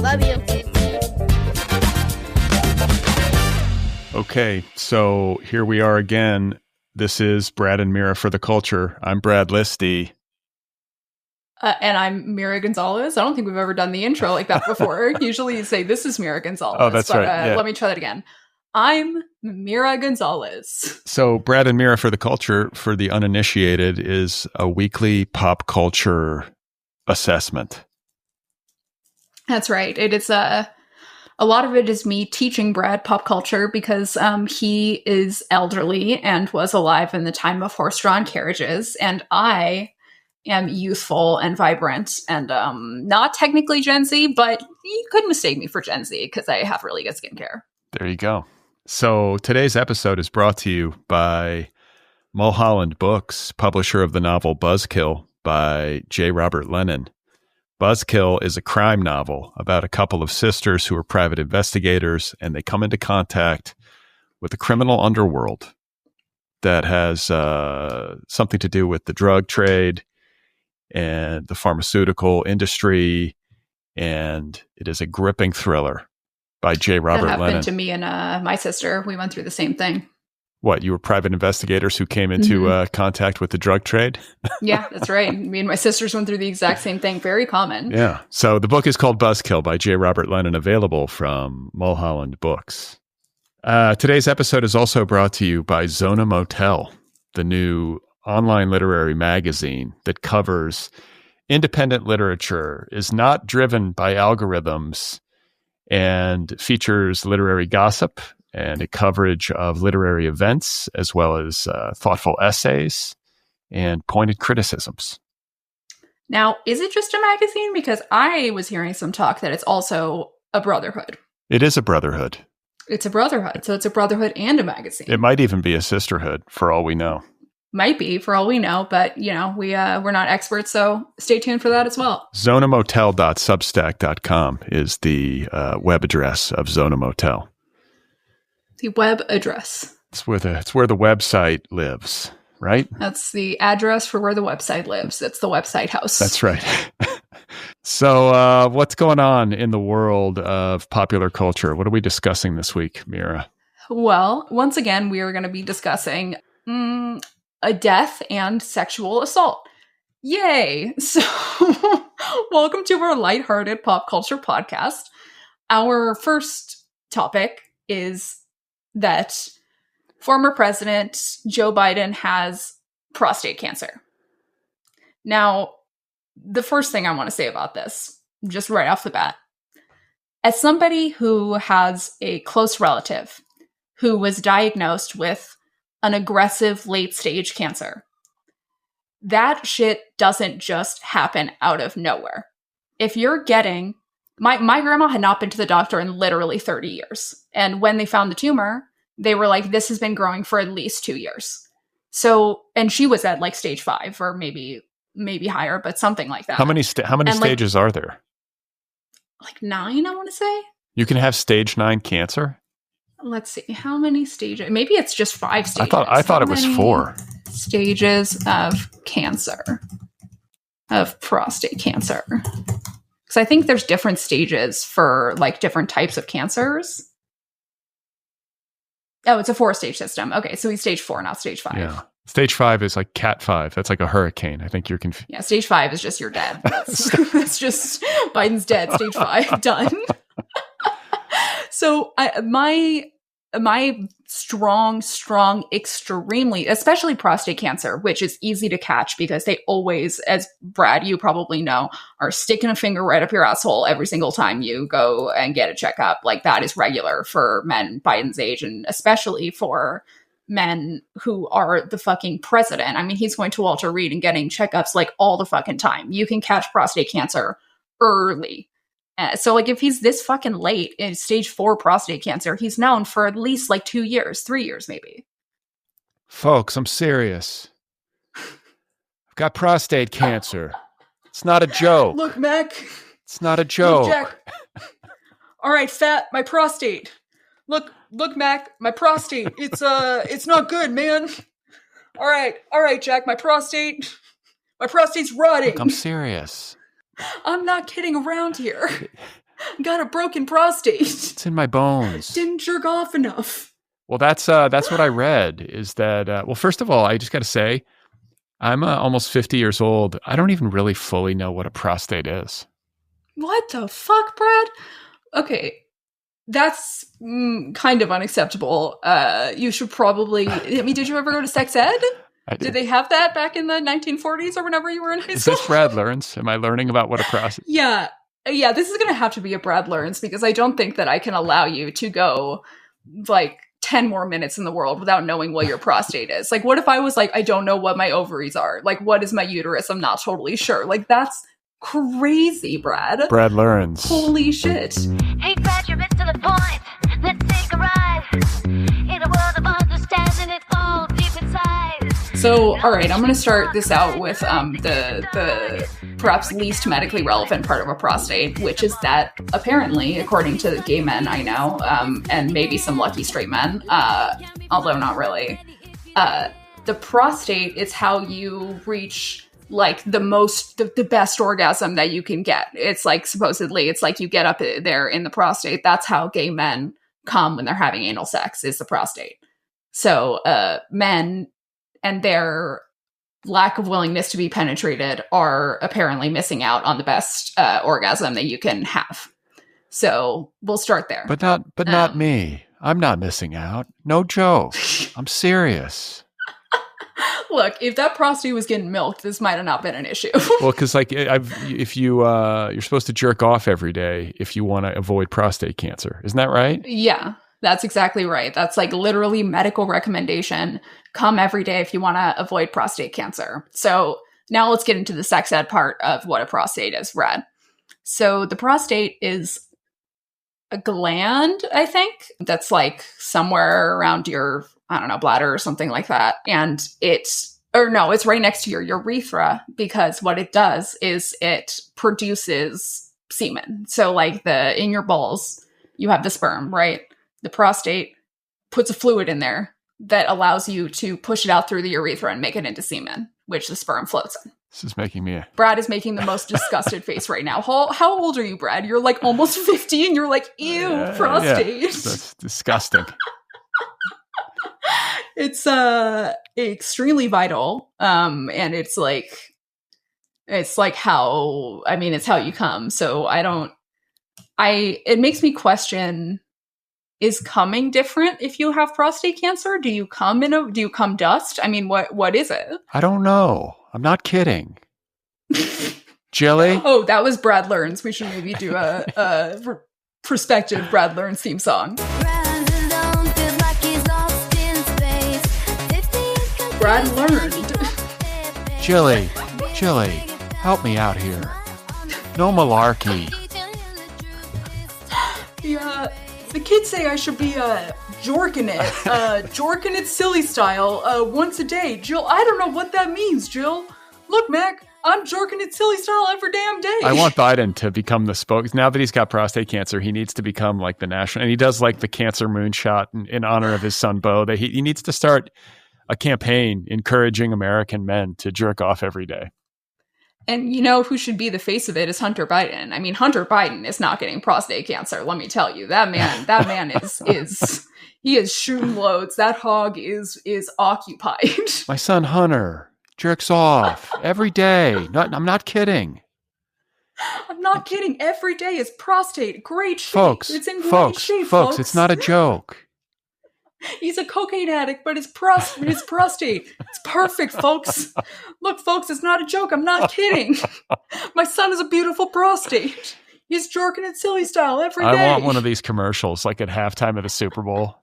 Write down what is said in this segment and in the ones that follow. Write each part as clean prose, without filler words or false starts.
Love you. Okay, so here we are again. This is Brad and Mira for the Culture. I'm Brad Listi. And I'm Mira Gonzalez. I don't think we've ever done the intro like that before. Usually you say, this is Mira Gonzalez. Oh, that's right. Yeah. Let me try that again. I'm Mira Gonzalez. So Brad and Mira for the Culture, for the uninitiated, is a weekly pop culture assessment. That's right. It is a lot of it is me teaching Brad pop culture because he is elderly and was alive in the time of horse-drawn carriages, and I am youthful and vibrant and not technically Gen Z, but you could mistake me for Gen Z because I have really good skincare. There you go. So today's episode is brought to you by Mulholland Books, publisher of the novel Buzzkill by J. Robert Lennon. Buzzkill is a crime novel about a couple of sisters who are private investigators, and they come into contact with the criminal underworld that has something to do with the drug trade and the pharmaceutical industry, and it is a gripping thriller by J. Robert Lennon. That happened to me and my sister. We went through the same thing. What, you were private investigators who came into contact with the drug trade? Yeah, that's right. Me and my sisters went through the exact same thing. Very common. Yeah. So the book is called Buzzkill by J. Robert Lennon, available from Mulholland Books. Today's episode is also brought to you by Zona Motel, the new online literary magazine that covers independent literature, is not driven by algorithms, and features literary gossip and a coverage of literary events, as well as thoughtful essays and pointed criticisms. Now, is it just a magazine? Because I was hearing some talk that it's also a brotherhood. It is a brotherhood. It's a brotherhood. So it's a brotherhood and a magazine. It might even be a sisterhood, for all we know. Might be, for all we know, but, you know, we're not experts, so stay tuned for that as well. zonamotel.substack.com is the web address of Zona Motel. The web address. It's where the website lives, right? That's the address for where the website lives. It's the website house. That's right. So what's going on in the world of popular culture? What are we discussing this week, Mira? Well, once again, we are going to be discussing a death and sexual assault. Yay! So, welcome to our lighthearted pop culture podcast. Our first topic is that former President Joe Biden has prostate cancer. Now, the first thing I want to say about this, just right off the bat, as somebody who has a close relative who was diagnosed with an aggressive late-stage cancer, that shit doesn't just happen out of nowhere. If you're getting... My grandma had not been to the doctor in literally 30 years. And when they found the tumor, they were like, this has been growing for at least 2 years. So, and she was at like stage 5 or maybe higher, but something like that. How many stages are there? Like 9, I want to say. You can have stage 9 cancer? Let's see. How many stages? Maybe it's just 5 stages. I thought it was 4. Stages of cancer. Of prostate cancer. Because I think there's different stages for like different types of cancers. Oh, it's a 4-stage system. Okay, so he's stage 4, not stage 5. Yeah. Stage 5 is like Cat 5. That's like a hurricane. I think you're confused. Yeah, stage 5 is just you're dead. That's just Biden's dead. Stage 5, done. So my strong, extremely, especially prostate cancer, which is easy to catch because they always, as Brad, you probably know, are sticking a finger right up your asshole every single time you go and get a checkup. Like that is regular for men Biden's age, and especially for men who are the fucking president. I mean, he's going to Walter Reed and getting checkups like all the fucking time. You can catch prostate cancer early. So, like, if he's this fucking late in stage 4 prostate cancer, he's known for at least, like, 2 years, 3 years, maybe. Folks, I'm serious. I've got prostate cancer. It's not a joke. Look, Mac. It's not a joke. Look, Jack. All right, fat, my prostate. Look, Mac, my prostate. It's not good, man. All right, Jack, my prostate's rotting. Look, I'm serious. I'm not kidding around here. Got a broken prostate. It's in my bones. Didn't jerk off enough. Well, that's what I read is that, well, first of all, I just got to say, I'm almost 50 years old. I don't even really fully know what a prostate is. What the fuck, Brad? Okay, that's kind of unacceptable. You should probably, I mean, did you ever go to sex ed? I did. Did they have that back in the 1940s or whenever you were in high Is school? this Brad Learns? Am I learning about what a prostate is? Yeah, this is going to have to be a Brad Learns because I don't think that I can allow you to go, like, 10 more minutes in the world without knowing what your prostate is. Like, what if I was like, I don't know what my ovaries are? Like, what is my uterus? I'm not totally sure. Like, that's crazy, Brad. Brad Learns. Holy shit. Hey, Brad, you're to the point. Let's take a ride. In a world of understanding, it's all deep inside. So, all right, I'm going to start this out with the perhaps least medically relevant part of a prostate, which is that apparently, according to gay men I know, and maybe some lucky straight men, although not really, the prostate is how you reach like the best orgasm that you can get. It's like supposedly it's like you get up there in the prostate. That's how gay men come when they're having anal sex, is the prostate. So men and their lack of willingness to be penetrated are apparently missing out on the best orgasm that you can have. So we'll start there. But not me. I'm not missing out. No joke. I'm serious. Look, if that prostate was getting milked, this might have not been an issue. Well, because like if you're supposed to jerk off every day if you want to avoid prostate cancer, isn't that right? Yeah, that's exactly right. That's like literally medical recommendation. Come every day if you want to avoid prostate cancer. So now let's get into the sex ed part of what a prostate is, Brad. So the prostate is a gland, I think, that's like somewhere around your, I don't know, bladder or something like that. And it's right next to your urethra, because what it does is it produces semen. So like in your balls, you have the sperm, right? The prostate puts a fluid in there that allows you to push it out through the urethra and make it into semen, which the sperm floats in. This is making me Brad is making the most disgusted face right now. How old are you, Brad? You're like almost 50 and you're like, ew, prostate. Yeah, that's disgusting. It's extremely vital. And it's how you come. So it makes me question, is coming different if you have prostate cancer? Do you come dust? I mean, what is it? I don't know. I'm not kidding. Jelly? Oh, that was Brad Learns. We should maybe do a prospective Brad Learns theme song. Brad learned. Jelly, help me out here. No malarkey. Yeah, the kids say I should be jorking it silly style once a day. Jill, I don't know what that means, Jill. Look, Mac, I'm jorking it silly style every damn day. I want Biden to become the spokes. Now that he's got prostate cancer, he needs to become like the national, and he does like the cancer moonshot in honor of his son, Beau. That he needs to start a campaign encouraging American men to jerk off every day. And you know who should be the face of it is Hunter Biden. I mean, Hunter Biden is not getting prostate cancer. Let me tell you, that man is he is shooting loads. That hog is occupied. My son Hunter jerks off every day. I'm not kidding. I'm not kidding. Every day is prostate. Great shape. Folks, it's in great shape, folks. It's not a joke. He's a cocaine addict, but his prostate. It's perfect, folks. Look, folks, it's not a joke. I'm not kidding. My son has a beautiful prostate. He's jorking it silly style every day. I want one of these commercials, like at halftime of the Super Bowl.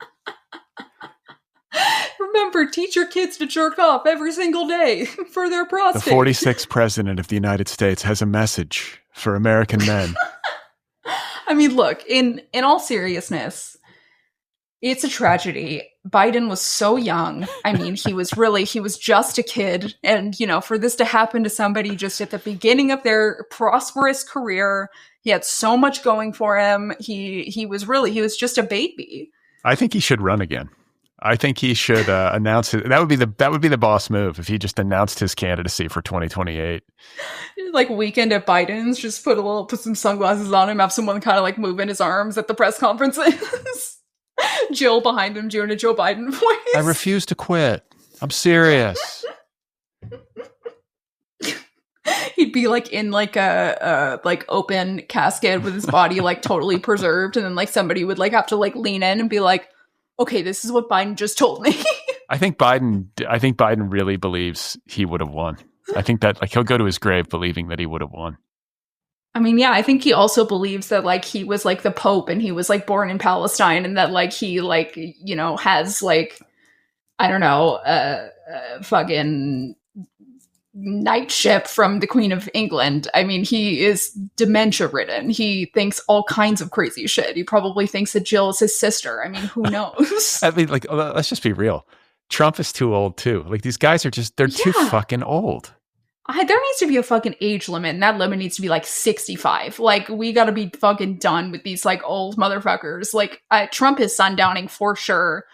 Remember, teach your kids to jerk off every single day for their prostate. The 46th president of the United States has a message for American men. I mean, look, in all seriousness, it's a tragedy. Biden was so young. I mean, he was just a kid. And, for this to happen to somebody just at the beginning of their prosperous career, he had so much going for him. He was just a baby. I think he should run again. I think he should announce it. That would be the boss move if he just announced his candidacy for 2028. Like Weekend at Biden's, just put some sunglasses on him, have someone kind of like moving his arms at the press conferences. Jill behind him doing a Joe Biden voice. I refuse to quit. I'm serious. He'd be like in like a like open casket with his body like totally preserved, and then like somebody would like have to like lean in and be like, okay, this is what Biden just told me. I think Biden really believes he would have won. I think that like he'll go to his grave believing that he would have won. I mean, yeah, I think he also believes that like he was like the Pope and he was like born in Palestine, and that like he like, you know, has like, I don't know, fucking knightship from the Queen of England. I mean, he is dementia ridden. He thinks all kinds of crazy shit. He probably thinks that Jill is his sister. I mean, who knows? I mean, like, let's just be real. Trump is too old too. Like these guys are they're too fucking old. There needs to be a fucking age limit, and that limit needs to be like 65. Like, we gotta be fucking done with these like old motherfuckers. Like, Trump is sundowning for sure.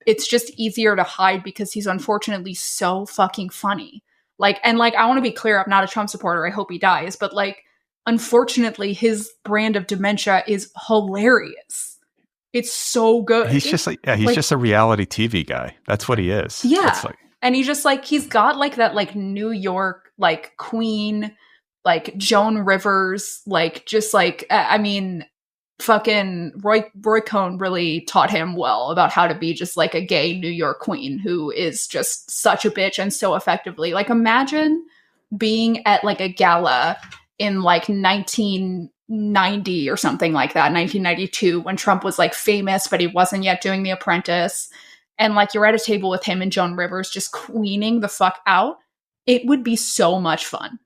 It's just easier to hide because he's unfortunately so fucking funny. Like, and like, I want to be clear, I'm not a Trump supporter. I hope he dies. But like, unfortunately, his brand of dementia is hilarious. It's so good. He's just like, yeah, he's like, just a reality TV guy. That's what he is. Yeah. Like, and he's just like, he's got like that like New York, like Queen, like Joan Rivers, like just like, I mean, fucking Roy Cohn really taught him well about how to be just like a gay New York queen who is just such a bitch and so effectively. Like, imagine being at like a gala in like 1990 or something like that, 1992, when Trump was like famous, but he wasn't yet doing The Apprentice. And like, you're at a table with him and Joan Rivers just queening the fuck out. It would be so much fun.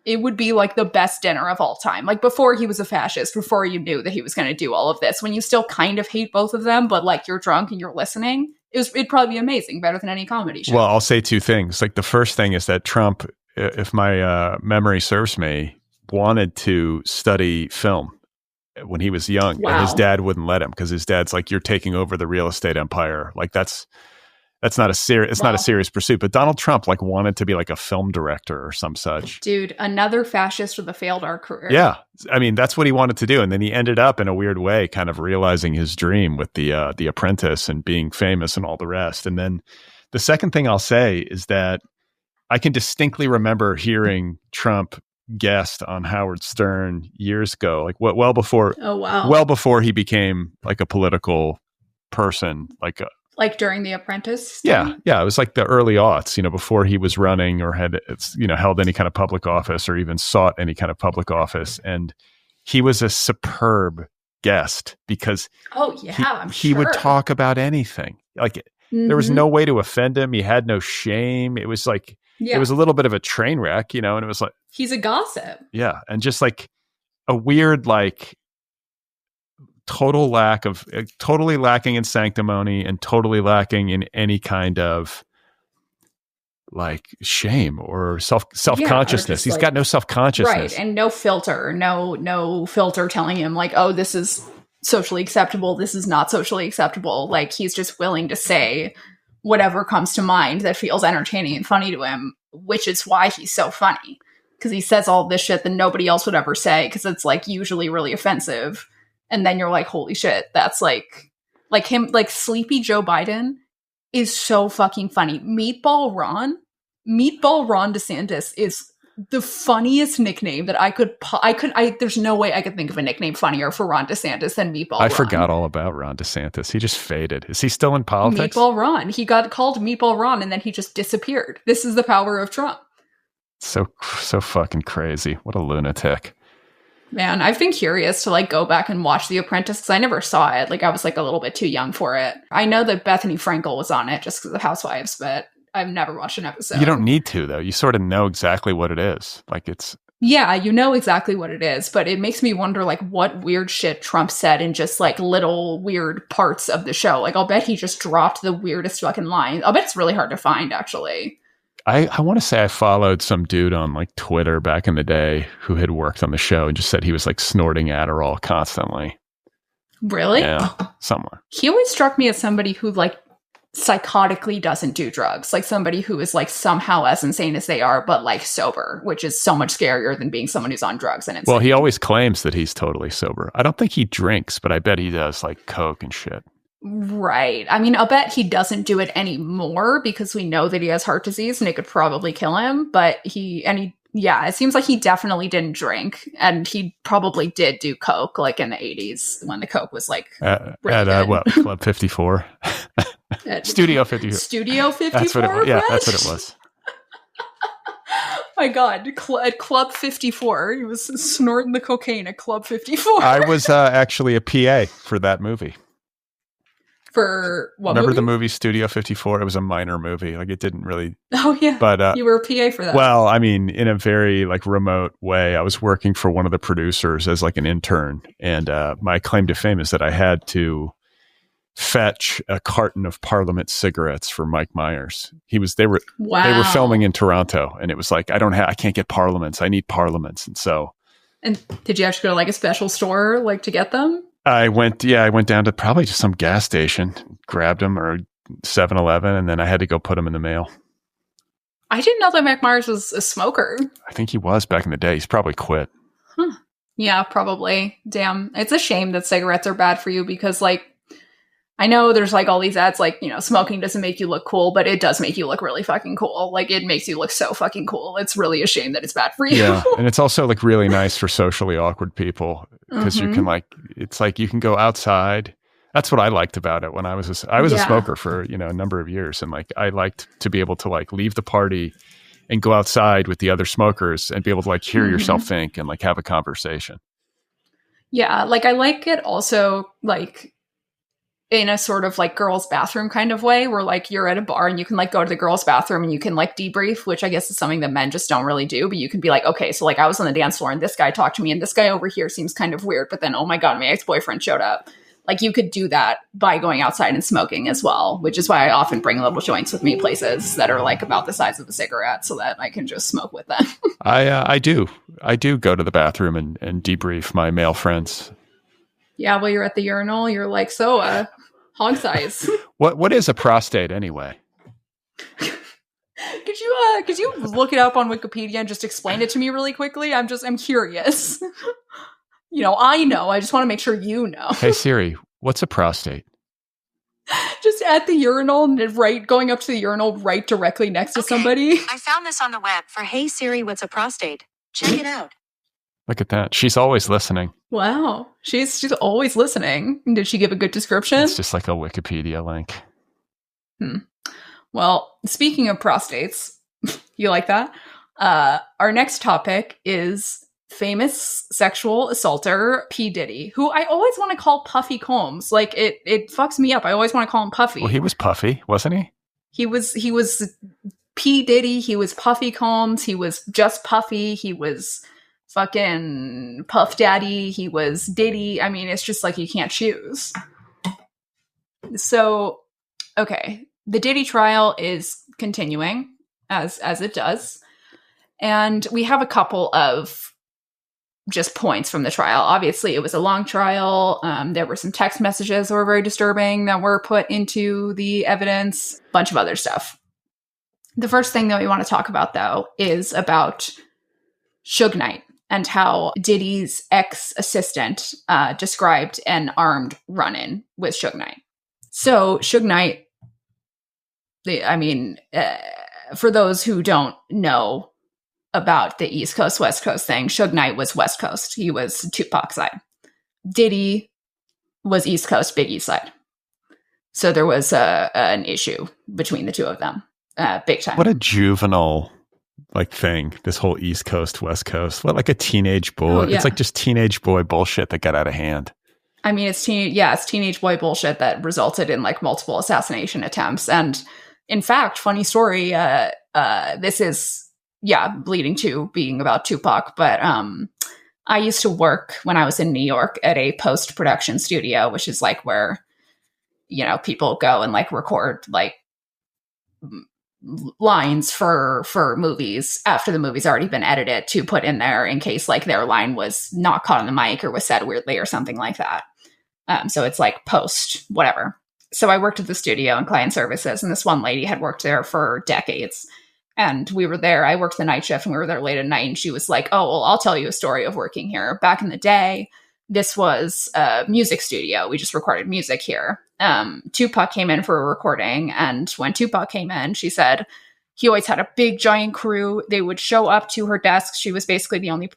It would be like the best dinner of all time. Like, before he was a fascist, before you knew that he was going to do all of this, when you still kind of hate both of them, but like you're drunk and you're listening, it'd probably be amazing, better than any comedy show. Well, I'll say two things. Like, the first thing is that Trump, if my memory serves me, wanted to study film when he was young. Wow. And his dad wouldn't let him because his dad's like, you're taking over the real estate empire. Like, that's not a serious, it's not a serious pursuit. But Donald Trump like wanted to be like a film director or some such. Dude, another fascist with a failed art career. Yeah. I mean, that's what he wanted to do. And then he ended up in a weird way, kind of realizing his dream with the Apprentice and being famous and all the rest. And then the second thing I'll say is that I can distinctly remember hearing Trump guest on Howard Stern years ago, like well before he became like a political person, like during The Apprentice. Yeah. It was like the early aughts, before he was running or had, held any kind of public office or even sought any kind of public office. And he was a superb guest because he would talk about anything. Like, there was no way to offend him. He had no shame. It was like, it was a little bit of a train wreck, and it was like, he's a gossip. Yeah. And just like a weird, like, totally lacking in sanctimony and totally lacking in any kind of like shame or self-consciousness. He's got no self-consciousness. Right. And no filter, no filter telling him like, oh, this is socially acceptable. This is not socially acceptable. Like, he's just willing to say whatever comes to mind that feels entertaining and funny to him, which is why he's so funny. Because he says all this shit that nobody else would ever say, because it's like usually really offensive. And then you're like, holy shit, that's like him, like Sleepy Joe Biden is so fucking funny. Meatball Ron DeSantis is the funniest nickname that there's no way I could think of a nickname funnier for Ron DeSantis than Meatball Ron. I forgot all about Ron DeSantis. He just faded. Is he still in politics? Meatball Ron. He got called Meatball Ron and then he just disappeared. This is the power of Trump. So fucking crazy. What a lunatic. Man, I've been curious to like go back and watch The Apprentice because I never saw it. Like, I was like a little bit too young for it. I know that Bethany Frankel was on it just because of Housewives, but I've never watched an episode. You don't need to, though. You sort of know exactly what it is. Like, it's... Yeah, you know exactly what it is, but it makes me wonder, like, what weird shit Trump said in just, like, little weird parts of the show. Like, I'll bet he just dropped the weirdest fucking line. I'll bet it's really hard to find, actually. I want to say I followed some dude on, like, Twitter back in the day who had worked on the show and just said he was, like, snorting Adderall constantly. Really? Yeah, somewhere. He always struck me as somebody who, like, psychotically doesn't do drugs, like somebody who is like somehow as insane as they are, but like sober, which is so much scarier than being someone who's on drugs and insane. Well, he always claims that he's totally sober. I don't think he drinks, but I bet he does like coke and shit. Right. I mean, I'll bet he doesn't do it anymore because we know that he has heart disease and it could probably kill him. But yeah, it seems like he definitely didn't drink, and he probably did do coke like in the 80s when the coke was like what, Club 54? Studio 54. Studio 54? That's what it was. Yeah, that's what it was. My God, at Club 54. He was snorting the cocaine at Club 54. I was actually a PA for that movie. For what Remember movie? the movie Studio 54? It was a minor movie. Like, it didn't really... Oh, yeah. But you were a PA for that. Well, I mean, in a very like remote way. I was working for one of the producers as like an intern. And my claim to fame is that I had to fetch a carton of Parliament cigarettes for Mike Myers. They were filming in Toronto, and it was like, I can't get Parliaments. I need Parliaments. And so... And did you have to go to like a special store like to get them? I went down to probably just some gas station, grabbed them, or 7-Eleven, and then I had to go put them in the mail. I didn't know that Mike Myers was a smoker. I think he was back in the day. He's probably quit. Huh. Yeah, probably. Damn. It's a shame that cigarettes are bad for you because, like, I know there's like all these ads like, smoking doesn't make you look cool, but it does make you look really fucking cool. Like, it makes you look so fucking cool. It's really a shame that it's bad for you. Yeah. And it's also like really nice for socially awkward people because you can it's like you can go outside. That's what I liked about it when I was a smoker for, a number of years. And like, I liked to be able to like leave the party and go outside with the other smokers and be able to like hear yourself think and like have a conversation. Yeah. Like, I like it also like in a sort of like girls' bathroom kind of way where like you're at a bar and you can like go to the girls' bathroom and you can like debrief, which I guess is something that men just don't really do. But you can be like, okay, so like I was on the dance floor and this guy talked to me and this guy over here seems kind of weird. But then, oh my God, my ex-boyfriend showed up. Like you could do that by going outside and smoking as well, which is why I often bring little joints with me places that are like about the size of a cigarette so that I can just smoke with them. I do go to the bathroom and debrief my male friends. Yeah, while you're at the urinal, you're like, so hog size. What is a prostate anyway? Could you look it up on Wikipedia and just explain it to me really quickly? I'm curious. I know. I just want to make sure you know. Hey Siri, what's a prostate? Just at the urinal, going up to the urinal right directly next to somebody. I found this on the web for Hey Siri, what's a prostate? Check it out. Look at that. She's always listening. Wow. She's always listening. Did she give a good description? It's just like a Wikipedia link. Well, speaking of prostates, you like that? Our next topic is famous sexual assaulter P. Diddy, who I always want to call Puffy Combs. Like it fucks me up. I always want to call him Puffy. Well, he was Puffy, wasn't he? He was P. Diddy. He was Puffy Combs. He was just Puffy. He was fucking Puff Daddy. He was Diddy. I mean, it's just like you can't choose. So, okay. The Diddy trial is continuing as it does. And we have a couple of just points from the trial. Obviously, it was a long trial. There were some text messages that were very disturbing that were put into the evidence, a bunch of other stuff. The first thing that we want to talk about, though, is about Suge Knight and how Diddy's ex-assistant described an armed run-in with Suge Knight. So Suge Knight, for those who don't know about the East Coast, West Coast thing, Suge Knight was West Coast. He was Tupac side. Diddy was East Coast, Big East side. So there was an issue between the two of them, big time. What a juvenile thing, this whole East Coast, West Coast. What, like a teenage boy? Oh, yeah. It's like just teenage boy bullshit that got out of hand. I mean, it's teenage boy bullshit that resulted in multiple assassination attempts. And in fact, funny story, this is, bleeding to being about Tupac. But I used to work when I was in New York at a post-production studio, which is where, people go and record lines for movies after the movie's already been edited to put in there in case their line was not caught on the mic or was said weirdly or something like that. So it's post whatever. So I worked at the studio in client services, and this one lady had worked there for decades. And we were there. I worked the night shift, and we were there late at night. And she was like, "Oh, well, I'll tell you a story of working here. Back in the day, this was a music studio. We just recorded music here. Tupac came in for a recording. And when Tupac came in, she said he always had a big, giant crew. They would show up to her desk. She was basically the only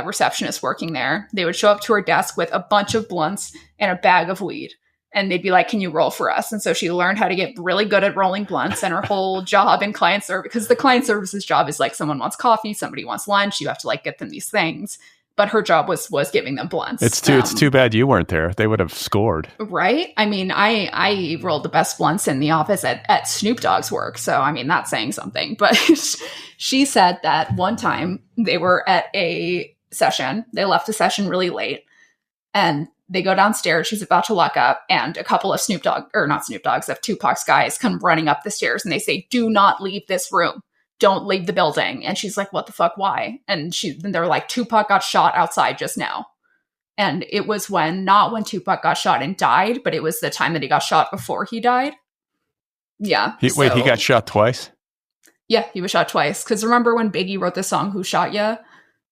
receptionist working there. They would show up to her desk with a bunch of blunts and a bag of weed. And they'd be like, "Can you roll for us?" And so she learned how to get really good at rolling blunts, and her whole job in client service, because the client services job is like someone wants coffee, somebody wants lunch, you have to like get them these things. But her job was giving them blunts. It's too bad you weren't there. They would have scored. Right? I mean, I rolled the best blunts in the office at Snoop Dogg's work. So, I mean, that's saying something. But she said that one time they were at a session. They left the session really late. And they go downstairs. She's about to lock up. And a couple of of Tupac's guys come running up the stairs. And they say, "Do not leave this room. Don't leave the building." And she's like, "What the fuck? Why?" And they're like, "Tupac got shot outside just now." And it was not when Tupac got shot and died, but it was the time that he got shot before he died. Yeah. He got shot twice? Yeah, he was shot twice. Because remember when Biggie wrote the song "Who Shot Ya"?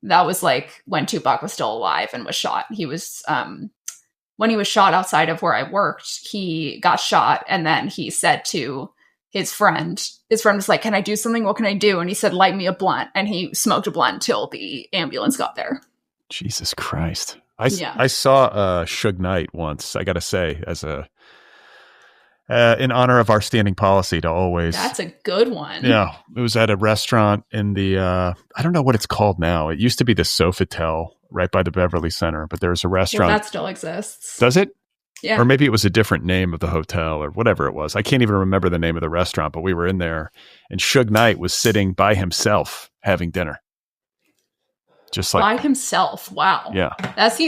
That was like when Tupac was still alive and was shot. He was, when he was shot outside of where I worked, he got shot. And then he said to his friend was like, "Can I do something? What can I do?" And he said, "Light me a blunt." And he smoked a blunt until the ambulance got there. Jesus Christ. I saw Suge Knight once, I got to say, as in honor of our standing policy to always. That's a good one. Yeah. It was at a restaurant in the, I don't know what it's called now. It used to be the Sofitel right by the Beverly Center, but there's a restaurant. Well, that still exists. Does it? Yeah. Or maybe it was a different name of the hotel or whatever it was. I can't even remember the name of the restaurant, but we were in there and Suge Knight was sitting by himself having dinner. Just like by himself. Wow. Yeah. That's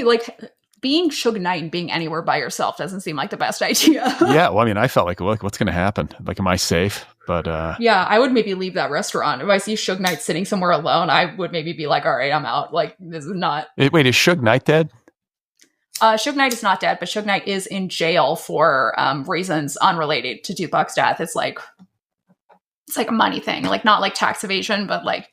being Suge Knight and being anywhere by yourself doesn't seem like the best idea. Yeah. Well, I mean, I felt like, look, what's going to happen? Like, am I safe? But yeah, I would maybe leave that restaurant. If I see Suge Knight sitting somewhere alone, I would maybe be like, "All right, I'm out." Like, this is not. Wait, is Suge Knight dead? Suge Knight is not dead, but Suge Knight is in jail for reasons unrelated to Tupac's death. It's like a money thing, like not like tax evasion, but like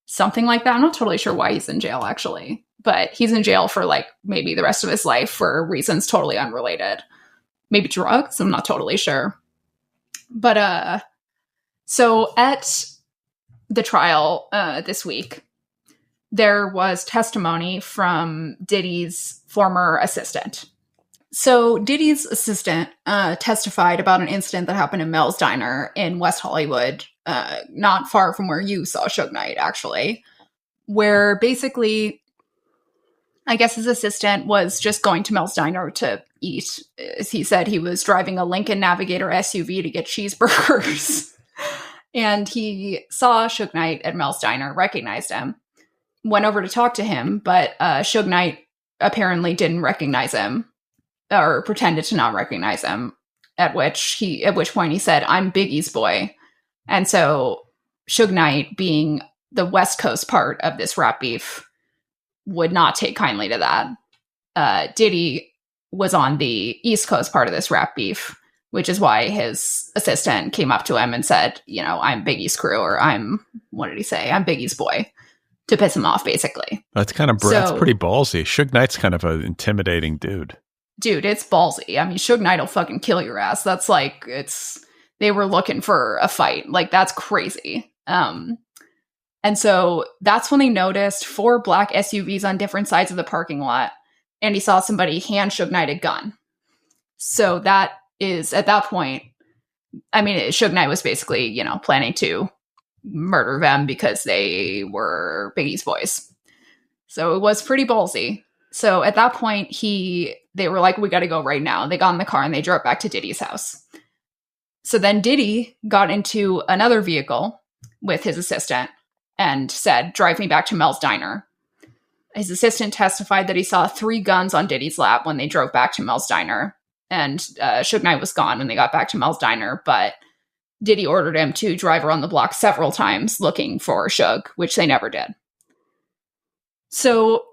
something like that. I'm not totally sure why he's in jail actually, but he's in jail for like maybe the rest of his life for reasons totally unrelated. Maybe drugs. I'm not totally sure. But so at the trial this week, there was testimony from Diddy's former assistant. So Diddy's assistant testified about an incident that happened in Mel's Diner in West Hollywood, not far from where you saw Suge Knight, actually, where basically, I guess his assistant was just going to Mel's Diner to eat. As he said, he was driving a Lincoln Navigator SUV to get cheeseburgers. And he saw Suge Knight at Mel's Diner, recognized him, went over to talk to him, but Suge Knight apparently didn't recognize him or pretended to not recognize him, at which point he said, "I'm Biggie's boy." And so Suge Knight, being the West Coast part of this rap beef, would not take kindly to that. Diddy was on the East Coast part of this rap beef, which is why his assistant came up to him and said, "I'm Biggie's crew," or what did he say? "I'm Biggie's boy," to piss him off, basically. That's that's pretty ballsy. Suge Knight's kind of an intimidating dude. Dude, it's ballsy. I mean, Suge Knight will fucking kill your ass. That's like, they were looking for a fight. Like, that's crazy. And so that's when they noticed 4 black SUVs on different sides of the parking lot. And he saw somebody hand Suge Knight a gun. So that is, at that point, I mean, Suge Knight was basically, planning to murder them because they were Biggie's boys. So it was pretty ballsy. So at that point, they were like, "We got to go right now." They got in the car and they drove back to Diddy's house. So then Diddy got into another vehicle with his assistant and said, "Drive me back to Mel's Diner." His assistant testified that he saw 3 guns on Diddy's lap when they drove back to Mel's Diner. And Suge Knight was gone when they got back to Mel's Diner, but Diddy ordered him to drive around the block several times looking for Suge, which they never did. So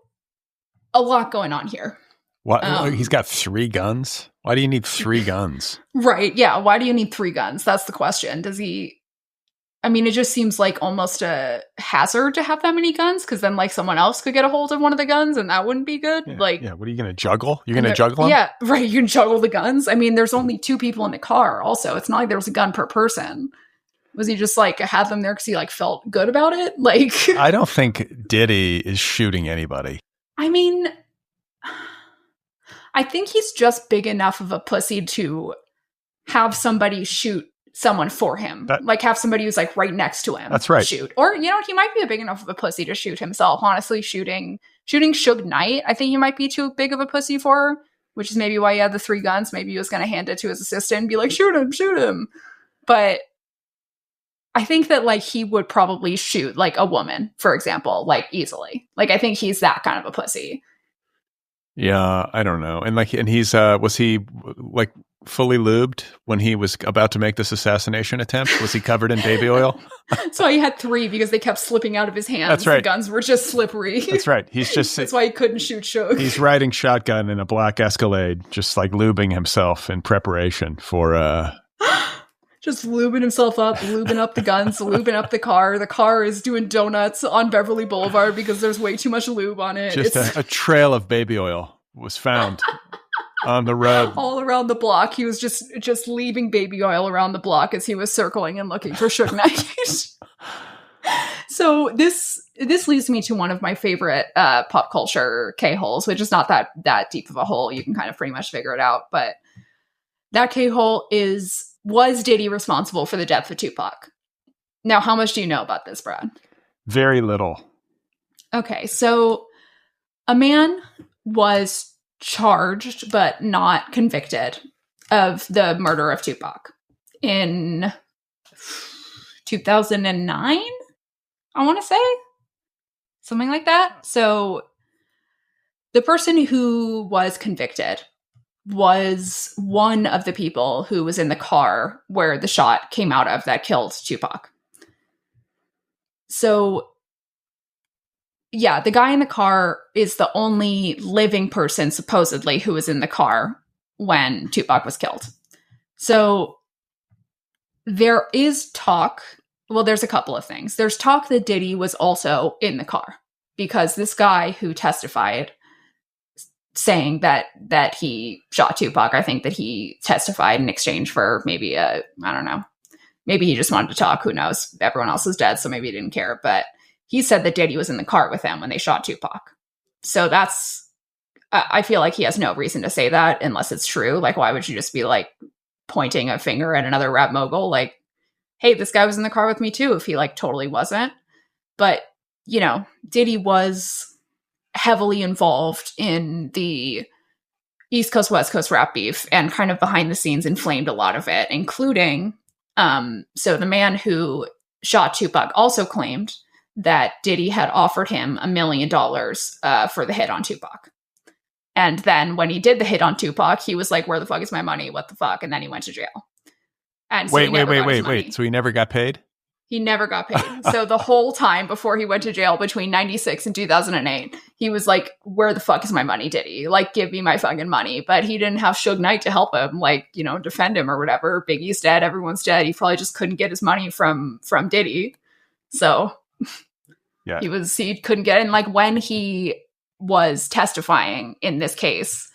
a lot going on here. Why, he's got 3 guns? Why do you need 3 guns? Right. Yeah. Why do you need 3 guns? That's the question. Does he? I mean, it just seems like almost a hazard to have that many guns, because then like someone else could get a hold of one of the guns and that wouldn't be good. Yeah, like, yeah. What are you going to juggle? You're going to juggle them? Yeah. Right. You can juggle the guns. I mean, there's only 2 people in the car. Also, it's not like there was a gun per person. Was he just like had them there because he like felt good about it? Like, I don't think Diddy is shooting anybody. I mean, I think he's just big enough of a pussy to have somebody shoot someone for him. Like have somebody who's like right next to him. That's right. Shoot. Or, you know, he might be a big enough of a pussy to shoot himself. Honestly, shooting Suge Knight, I think he might be too big of a pussy for, which is maybe why he had the 3 guns. Maybe he was going to hand it to his assistant and be like, shoot him. But I think that like he would probably shoot like a woman, for example, like easily. Like I think he's that kind of a pussy. Yeah, I don't know. And he's was he like fully lubed when he was about to make this assassination attempt? Was he covered in baby oil? So he had 3 because they kept slipping out of his hands. That's right. The guns were just slippery. That's right. He's just That's why he couldn't shoot Suge. He's riding shotgun in a black Escalade, just like lubing himself in preparation for just lubing himself up, lubing up the guns, lubing up the car. The car is doing donuts on Beverly Boulevard because there's way too much lube on it. Just a trail of baby oil was found on the road. All around the block. He was just leaving baby oil around the block as he was circling and looking for Suge Knight. So this leads me to one of my favorite pop culture K-holes, which is not that deep of a hole. You can kind of pretty much figure it out. But that K-hole was Diddy responsible for the death of Tupac? Now, how much do you know about this, Brad? Very little. Okay, so a man was charged but not convicted of the murder of Tupac in 2009, I want to say. Something like that. So the person who was convicted was one of the people who was in the car where the shot came out of that killed Tupac. So, yeah, the guy in the car is the only living person, supposedly, who was in the car when Tupac was killed. So, there is talk. Well, there's a couple of things. There's talk that Diddy was also in the car because this guy who testified saying that he shot Tupac, I think that he testified in exchange for maybe I don't know. Maybe he just wanted to talk. Who knows? Everyone else is dead, so maybe he didn't care. But he said that Diddy was in the car with him when they shot Tupac. So I feel like he has no reason to say that unless it's true. Like, why would you just be like pointing a finger at another rap mogul? Like, hey, this guy was in the car with me too, if he like totally wasn't. But, you know, Diddy was heavily involved in the East Coast, West Coast rap beef and kind of behind the scenes inflamed a lot of it, including, so the man who shot Tupac also claimed that Diddy had offered him $1 million for the hit on Tupac. And then when he did the hit on Tupac, he was like, where the fuck is my money? What the fuck? And then he went to jail. And so wait. So he never got paid? He never got paid. So the whole time before he went to jail between 96 and 2008, he was like, where the fuck is my money, Diddy? Like, give me my fucking money. But he didn't have Suge Knight to help him, like, you know, defend him or whatever. Biggie's dead. Everyone's dead. He probably just couldn't get his money from Diddy. So yeah, he couldn't get in. Like, when he was testifying in this case,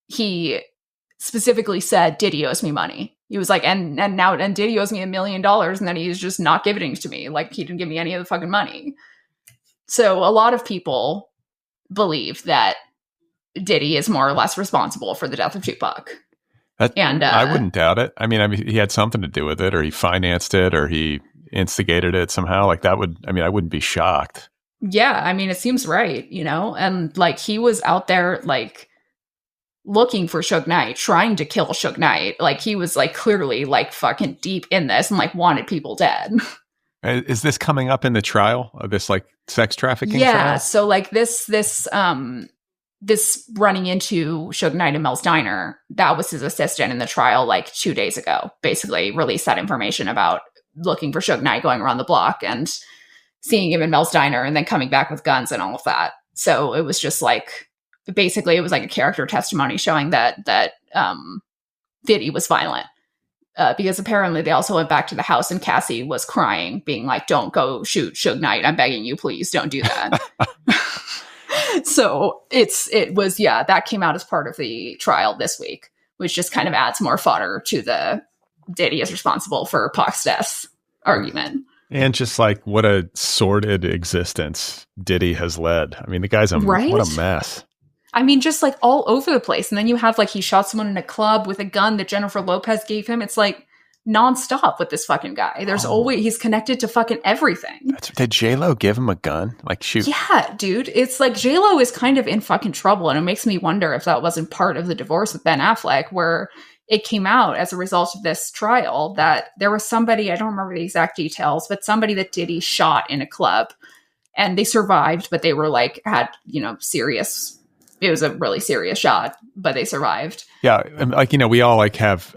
he specifically said, Diddy owes me money. He was like, and Diddy owes me $1 million, and then he's just not giving it to me. Like, he didn't give me any of the fucking money. So a lot of people believe that Diddy is more or less responsible for the death of Tupac. I wouldn't doubt it. I mean, he had something to do with it, or he financed it, or he instigated it somehow. Like, I wouldn't be shocked. Yeah, I mean, it seems right, you know? And, like, he was out there, like, looking for Suge Knight, trying to kill Suge Knight. Like, he was, like, clearly, like, fucking deep in this and, like, wanted people dead. Is this coming up in the trial of this, like, sex trafficking trial? trial? So, like, this running into Suge Knight and Mel's Diner, that was his assistant in the trial, like, 2 days ago, basically released that information about looking for Suge Knight, going around the block and seeing him in Mel's Diner and then coming back with guns and all of that. So it was just like, basically it was like a character testimony showing that Diddy was violent. Because apparently they also went back to the house and Cassie was crying, being like, "Don't go shoot Suge Knight. I'm begging you, please don't do that." So that came out as part of the trial this week, which just kind of adds more fodder to the Diddy is responsible for Pac's death argument. And just like what a sordid existence Diddy has led. I mean, the guy's what a mess. I mean, just like all over the place. And then you have like he shot someone in a club with a gun that Jennifer Lopez gave him. It's like nonstop with this fucking guy. There's always, he's connected to fucking everything. Did J-Lo give him a gun? Like, shoot. Yeah, dude. It's like J-Lo is kind of in fucking trouble. And it makes me wonder if that wasn't part of the divorce with Ben Affleck, where it came out as a result of this trial that there was somebody, I don't remember the exact details, but somebody that Diddy shot in a club and they survived, but they were like, had, serious. It was a really serious shot, but they survived. Yeah. And like, we all like have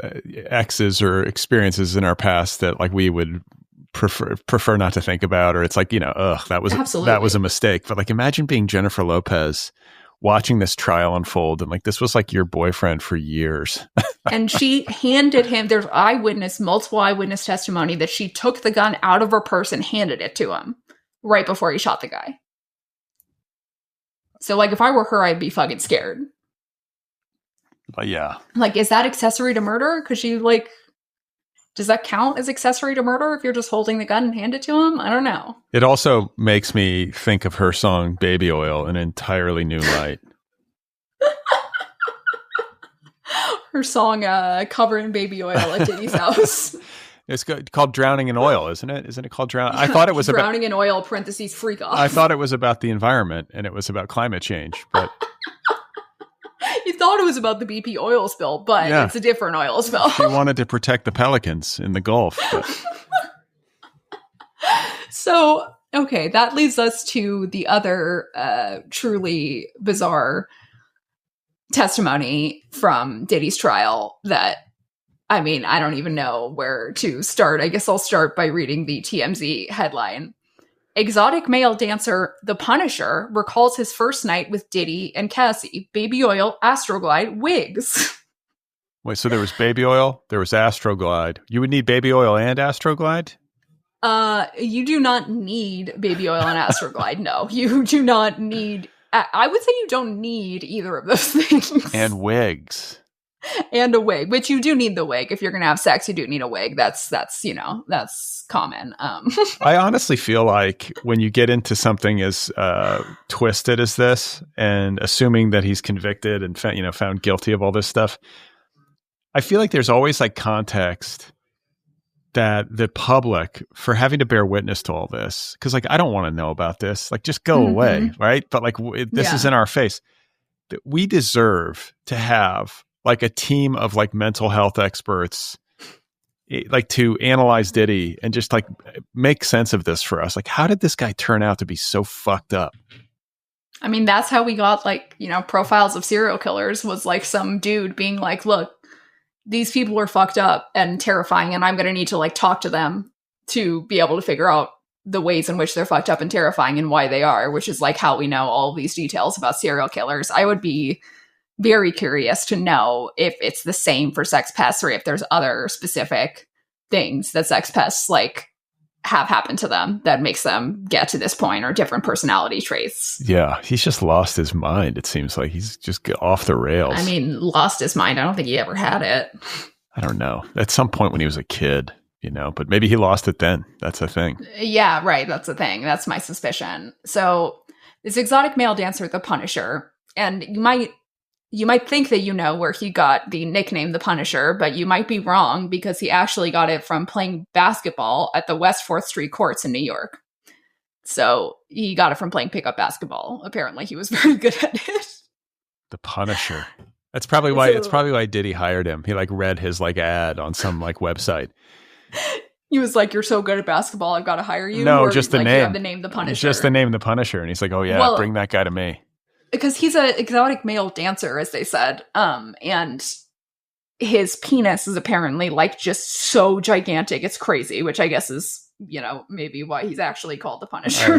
exes or experiences in our past that like we would prefer not to think about, or it's like, that was a mistake. But like, imagine being Jennifer Lopez watching this trial unfold. And like, this was like your boyfriend for years. And she handed him, there's multiple eyewitness testimony that she took the gun out of her purse and handed it to him right before he shot the guy. So, like, if I were her, I'd be fucking scared. Yeah. Like, is that accessory to murder? Because does that count as accessory to murder if you're just holding the gun and hand it to him? I don't know. It also makes me think of her song Baby Oil in an entirely new light. Her song covered in baby oil at Diddy's house. It's called Drowning in Oil, isn't it? Isn't it called Drowning? I thought it was Drowning in Oil, parentheses, freak off. I thought it was about the environment and it was about climate change, but... You thought it was about the BP oil spill, but it's a different oil spill. She wanted to protect the pelicans in the Gulf. But... So, okay, that leads us to the other truly bizarre testimony from Diddy's trial that, I mean, I don't even know where to start. I guess I'll start by reading the TMZ headline. Exotic male dancer The Punisher recalls his first night with Diddy and Cassie. Baby oil, Astroglide, wigs. Wait, so there was baby oil, there was Astroglide. You would need baby oil and Astroglide? You do not need baby oil and Astroglide. No, you do not need... I would say you don't need either of those things. And wigs. And a wig, which you do need the wig. If you're going to have sex, you do need a wig. That's common. I honestly feel like when you get into something as twisted as this, and assuming that he's convicted and found guilty of all this stuff, I feel like there's always like context that the public for having to bear witness to all this, because like I don't want to know about this. Like just go away, right? But like this is in our face. That we deserve to have like a team of like mental health experts, like to analyze Diddy and just like make sense of this for us. Like, how did this guy turn out to be so fucked up? I mean, that's how we got like, profiles of serial killers was like some dude being like, look, these people are fucked up and terrifying. And I'm going to need to like talk to them to be able to figure out the ways in which they're fucked up and terrifying and why they are, which is like how we know all of these details about serial killers. I would be very curious to know if it's the same for sex pests or if there's other specific things that sex pests like have happened to them that makes them get to this point, or different personality traits. Yeah, he's just lost his mind. It seems like he's just off the rails. I mean, lost his mind. I don't think he ever had it. I don't know. At some point when he was a kid, but maybe he lost it then. That's the thing. Yeah, right. That's the thing. That's my suspicion. So this exotic male dancer, The Punisher, and you might think that where he got the nickname The Punisher, but you might be wrong because he actually got it from playing basketball at the West 4th Street courts in New York. So he got it from playing pickup basketball. Apparently he was very good at it. The Punisher. That's probably why it's probably why Diddy hired him. He like read his like ad on some like website. He was like, "You're so good at basketball, I've got to hire you." No, just the like, name. You have the name The Punisher. It's just the name The Punisher, and he's like, "Oh yeah, bring that guy to me." Because he's an exotic male dancer, as they said, and his penis is apparently like just so gigantic, it's crazy. Which I guess is maybe why he's actually called The Punisher.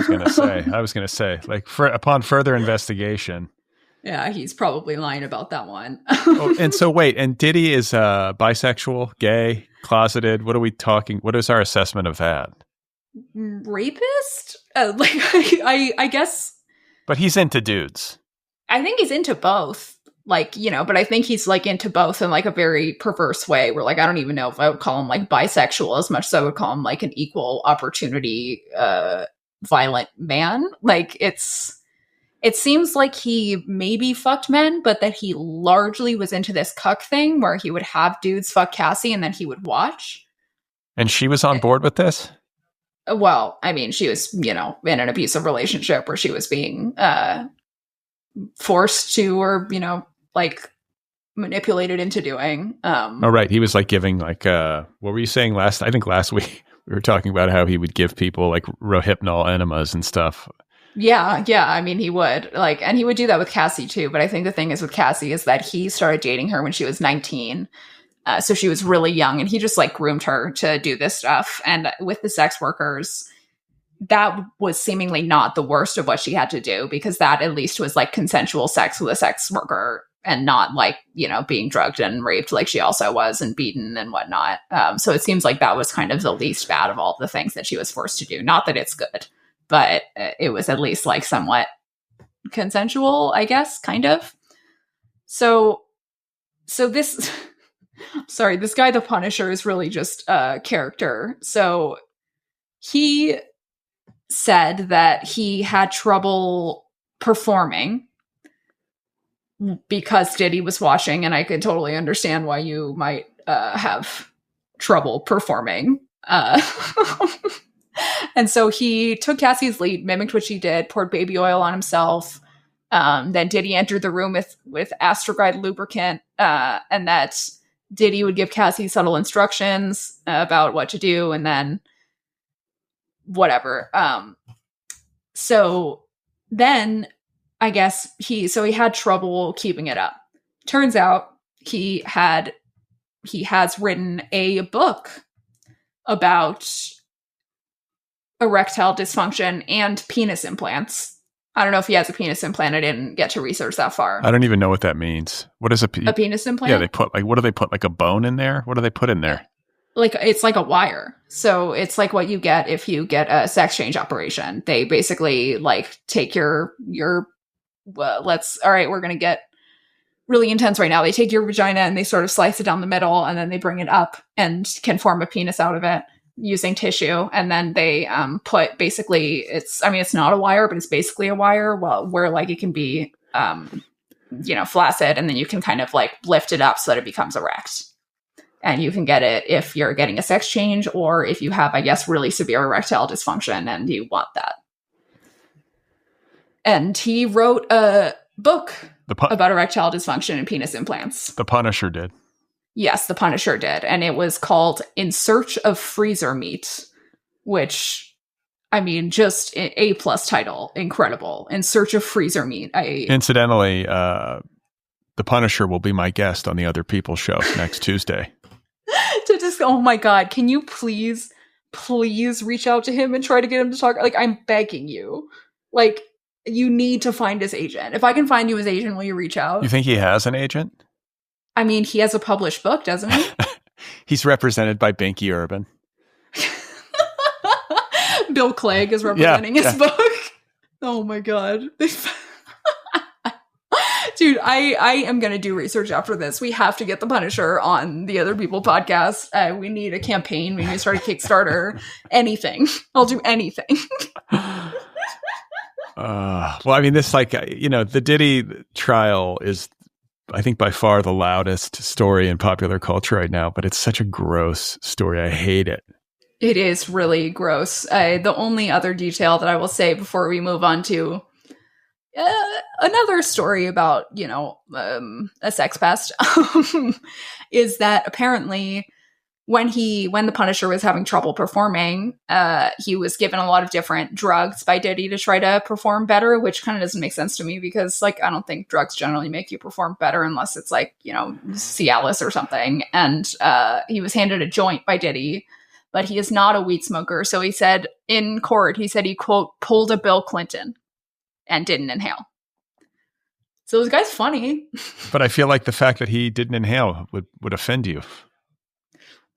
I was gonna say, like upon further investigation, Yeah, he's probably lying about that one. Oh, and so wait, and Diddy is bisexual, gay, closeted. What are we talking? What is our assessment of that? Rapist? I guess. But he's into dudes. I think he's into both. Like, you know, but I think he's like into both in like a very perverse way where like I don't even know if I would call him like bisexual as much as I would call him like an equal opportunity violent man. Like it seems like he maybe fucked men, but that he largely was into this cuck thing where he would have dudes fuck Cassie and then he would watch. And she was on board with this? Well, I mean, she was, you know, in an abusive relationship where she was being forced to, or, you know, like manipulated into doing. Oh, right. He was like giving like, what were you saying I think last week we were talking about how he would give people like Rohypnol enemas and stuff. Yeah. I mean, he would like, and he would do that with Cassie too. But I think the thing is with Cassie is that he started dating her when she was 19. So she was really young and he just like groomed her to do this stuff. And with the sex workers, that was seemingly not the worst of what she had to do because that at least was like consensual sex with a sex worker and not like, you know, being drugged and raped like she also was and beaten and whatnot. So it seems like that was kind of the least bad of all the things that she was forced to do. Not that it's good, but it was at least like somewhat consensual, I guess, kind of. So this, sorry, this guy, the Punisher, is really just a character. So he said that he had trouble performing because Diddy was watching, and I could totally understand why you might have trouble performing. And so he took Cassie's lead, mimicked what she did, poured baby oil on himself. Then Diddy entered the room with Astroglide lubricant, and that Diddy would give Cassie subtle instructions about what to do, and then whatever. So then I guess he had trouble keeping it up. Turns out he has written a book about erectile dysfunction and penis implants. I don't know if he has a penis implant. I didn't get to research that far. I don't even know what that means. What is a penis implant? Yeah, they put like, what do they put? Like a bone in there? What do they put in there? Like it's like a wire. So it's like what you get if you get a sex change operation. They basically like take your all right, we're going to get really intense right now. They take your vagina and they sort of slice it down the middle and then they bring it up and can form a penis out of it using tissue. And then they put basically it's not a wire, but it's basically a wire where like it can be, flaccid, and then you can kind of like lift it up so that it becomes erect. And you can get it if you're getting a sex change or if you have, I guess, really severe erectile dysfunction and you want that. And he wrote a book about erectile dysfunction and penis implants. The Punisher did. Yes, the Punisher did. And it was called In Search of Freezer Meat, which, I mean, just A+ title. Incredible. In Search of Freezer Meat. Incidentally, the Punisher will be my guest on the Otherppl show next Tuesday. Oh my God, can you please reach out to him and try to get him to talk? Like, I'm begging you. Like, you need to find his agent. If I can find you his agent, will you reach out? You think he has an agent? I mean, he has a published book, doesn't he? He's represented by Binky Urban. Bill Clegg is representing his book. Oh my God. Dude, I am going to do research after this. We have to get the Punisher on the Otherppl podcast. We need a campaign. We need to start a Kickstarter. Anything. I'll do anything. Well, I mean, this, like, the Diddy trial is, I think, by far the loudest story in popular culture right now, but it's such a gross story. I hate it. It is really gross. The only other detail that I will say before we move on to another story about, a sex pest is that apparently when the Punisher was having trouble performing, he was given a lot of different drugs by Diddy to try to perform better, which kind of doesn't make sense to me because, like, I don't think drugs generally make you perform better unless it's like, Cialis or something. And he was handed a joint by Diddy, but he is not a weed smoker. So he said in court, he, quote, pulled a Bill Clinton and didn't inhale. So this guy's funny. But I feel like the fact that he didn't inhale would offend you.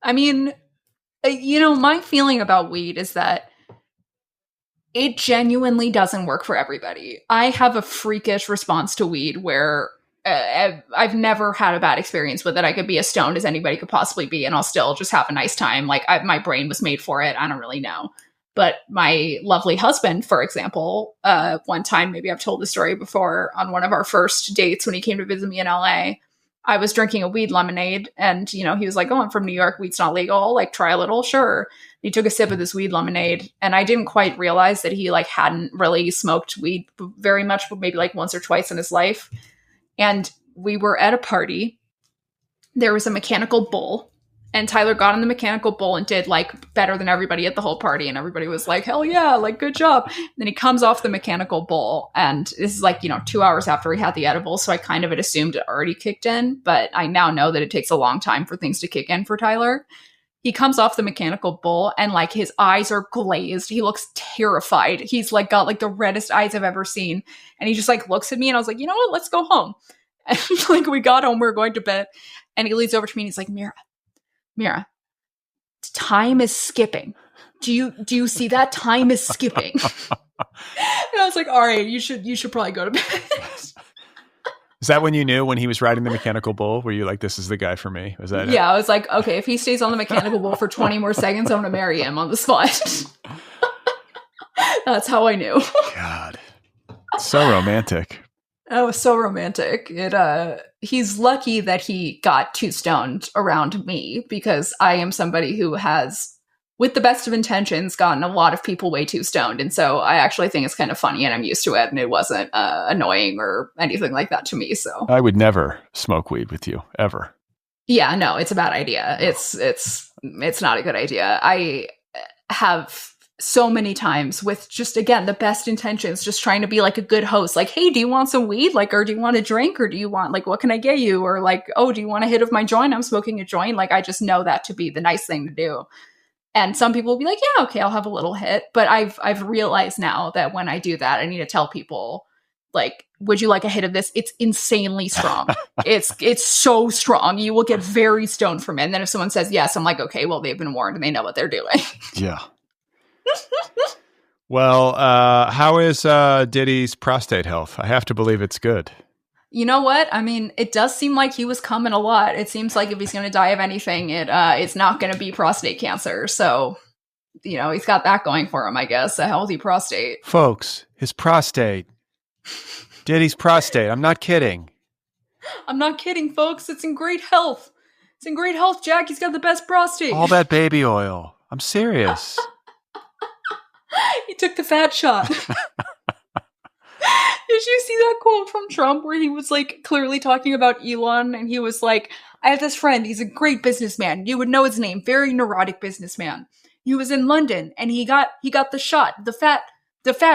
I mean, my feeling about weed is that it genuinely doesn't work for everybody. I have a freakish response to weed where I've never had a bad experience with it. I could be as stoned as anybody could possibly be, and I'll still just have a nice time. Like, my brain was made for it. I don't really know. But my lovely husband, for example, one time, maybe I've told the story before, on one of our first dates when he came to visit me in LA, I was drinking a weed lemonade, and, he was like, oh, I'm from New York. Weed's not legal. Like, try a little. Sure. He took a sip of this weed lemonade, and I didn't quite realize that he like hadn't really smoked weed very much, but maybe like once or twice in his life. And we were at a party. There was a mechanical bull, and Tyler got in the mechanical bull and did like better than everybody at the whole party. And everybody was like, hell yeah, like good job. And then he comes off the mechanical bull, and this is like, 2 hours after he had the edible. So I kind of had assumed it already kicked in, but I now know that it takes a long time for things to kick in for Tyler. He comes off the mechanical bull, and like his eyes are glazed. He looks terrified. He's like got like the reddest eyes I've ever seen. And he just like looks at me, and I was like, you know what? Let's go home. And like we got home, we were going to bed, and he leads over to me and he's like, Mira, time is skipping. Do you see that? Time is skipping. And I was like, all right, you should probably go to bed. Is that when you knew, when he was riding the mechanical bull? Were you like, this is the guy for me? Was that Yeah, I was like, okay, if he stays on the mechanical bull for 20 more seconds, I'm going to marry him on the spot. That's how I knew. God. So romantic. Oh, so romantic. He's lucky that he got too stoned around me, because I am somebody who has, with the best of intentions, gotten a lot of people way too stoned. And so I actually think it's kind of funny, and I'm used to it, and it wasn't annoying or anything like that to me. So I would never smoke weed with you, ever. Yeah, no, it's a bad idea. It's not a good idea. I have so many times with just, again, the best intentions, just trying to be like a good host. Like, hey, do you want some weed? Like, or do you want a drink? Or do you want, like, what can I get you? Or like, oh, do you want a hit of my joint? I'm smoking a joint. Like, I just know that to be the nice thing to do. And some people will be like, yeah, okay, I'll have a little hit. But I've realized now that when I do that, I need to tell people, like, would you like a hit of this? It's insanely strong. It's so strong. You will get very stoned from it. And then if someone says yes, I'm like, okay, well, they've been warned and they know what they're doing. Yeah. Well, how is Diddy's prostate health? I have to believe it's good. You know what? I mean, it does seem like he was coming a lot. It seems like if he's going to die of anything, it's not going to be prostate cancer. So, he's got that going for him, I guess. A healthy prostate. Folks, his prostate. Diddy's prostate. I'm not kidding. I'm not kidding, folks. It's in great health. It's in great health, Jack. He's got the best prostate. All that baby oil. I'm serious. He took the fat shot. Did you see that quote from Trump where he was like clearly talking about Elon, and he was like, I have this friend, he's a great businessman. You would know his name, very neurotic businessman. He was in London and he got the shot, the fat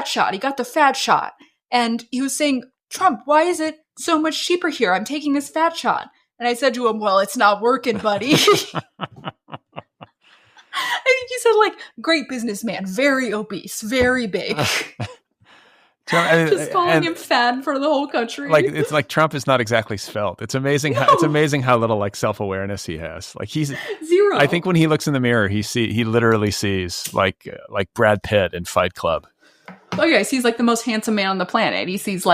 shot. He got the fat shot. And he was saying, Trump, why is it so much cheaper here? I'm taking this fat shot. And I said to him, well, it's not working, buddy. I think he said, like, great businessman, very obese, very big. Just calling him fat in front of the whole country. Like, it's like Trump is not exactly svelte. It's amazing. No. It's amazing how little like self-awareness he has. Like he's zero. I think when he looks in the mirror, he literally sees like Brad Pitt in Fight Club. Oh yeah, he sees like the most handsome man on the planet. He sees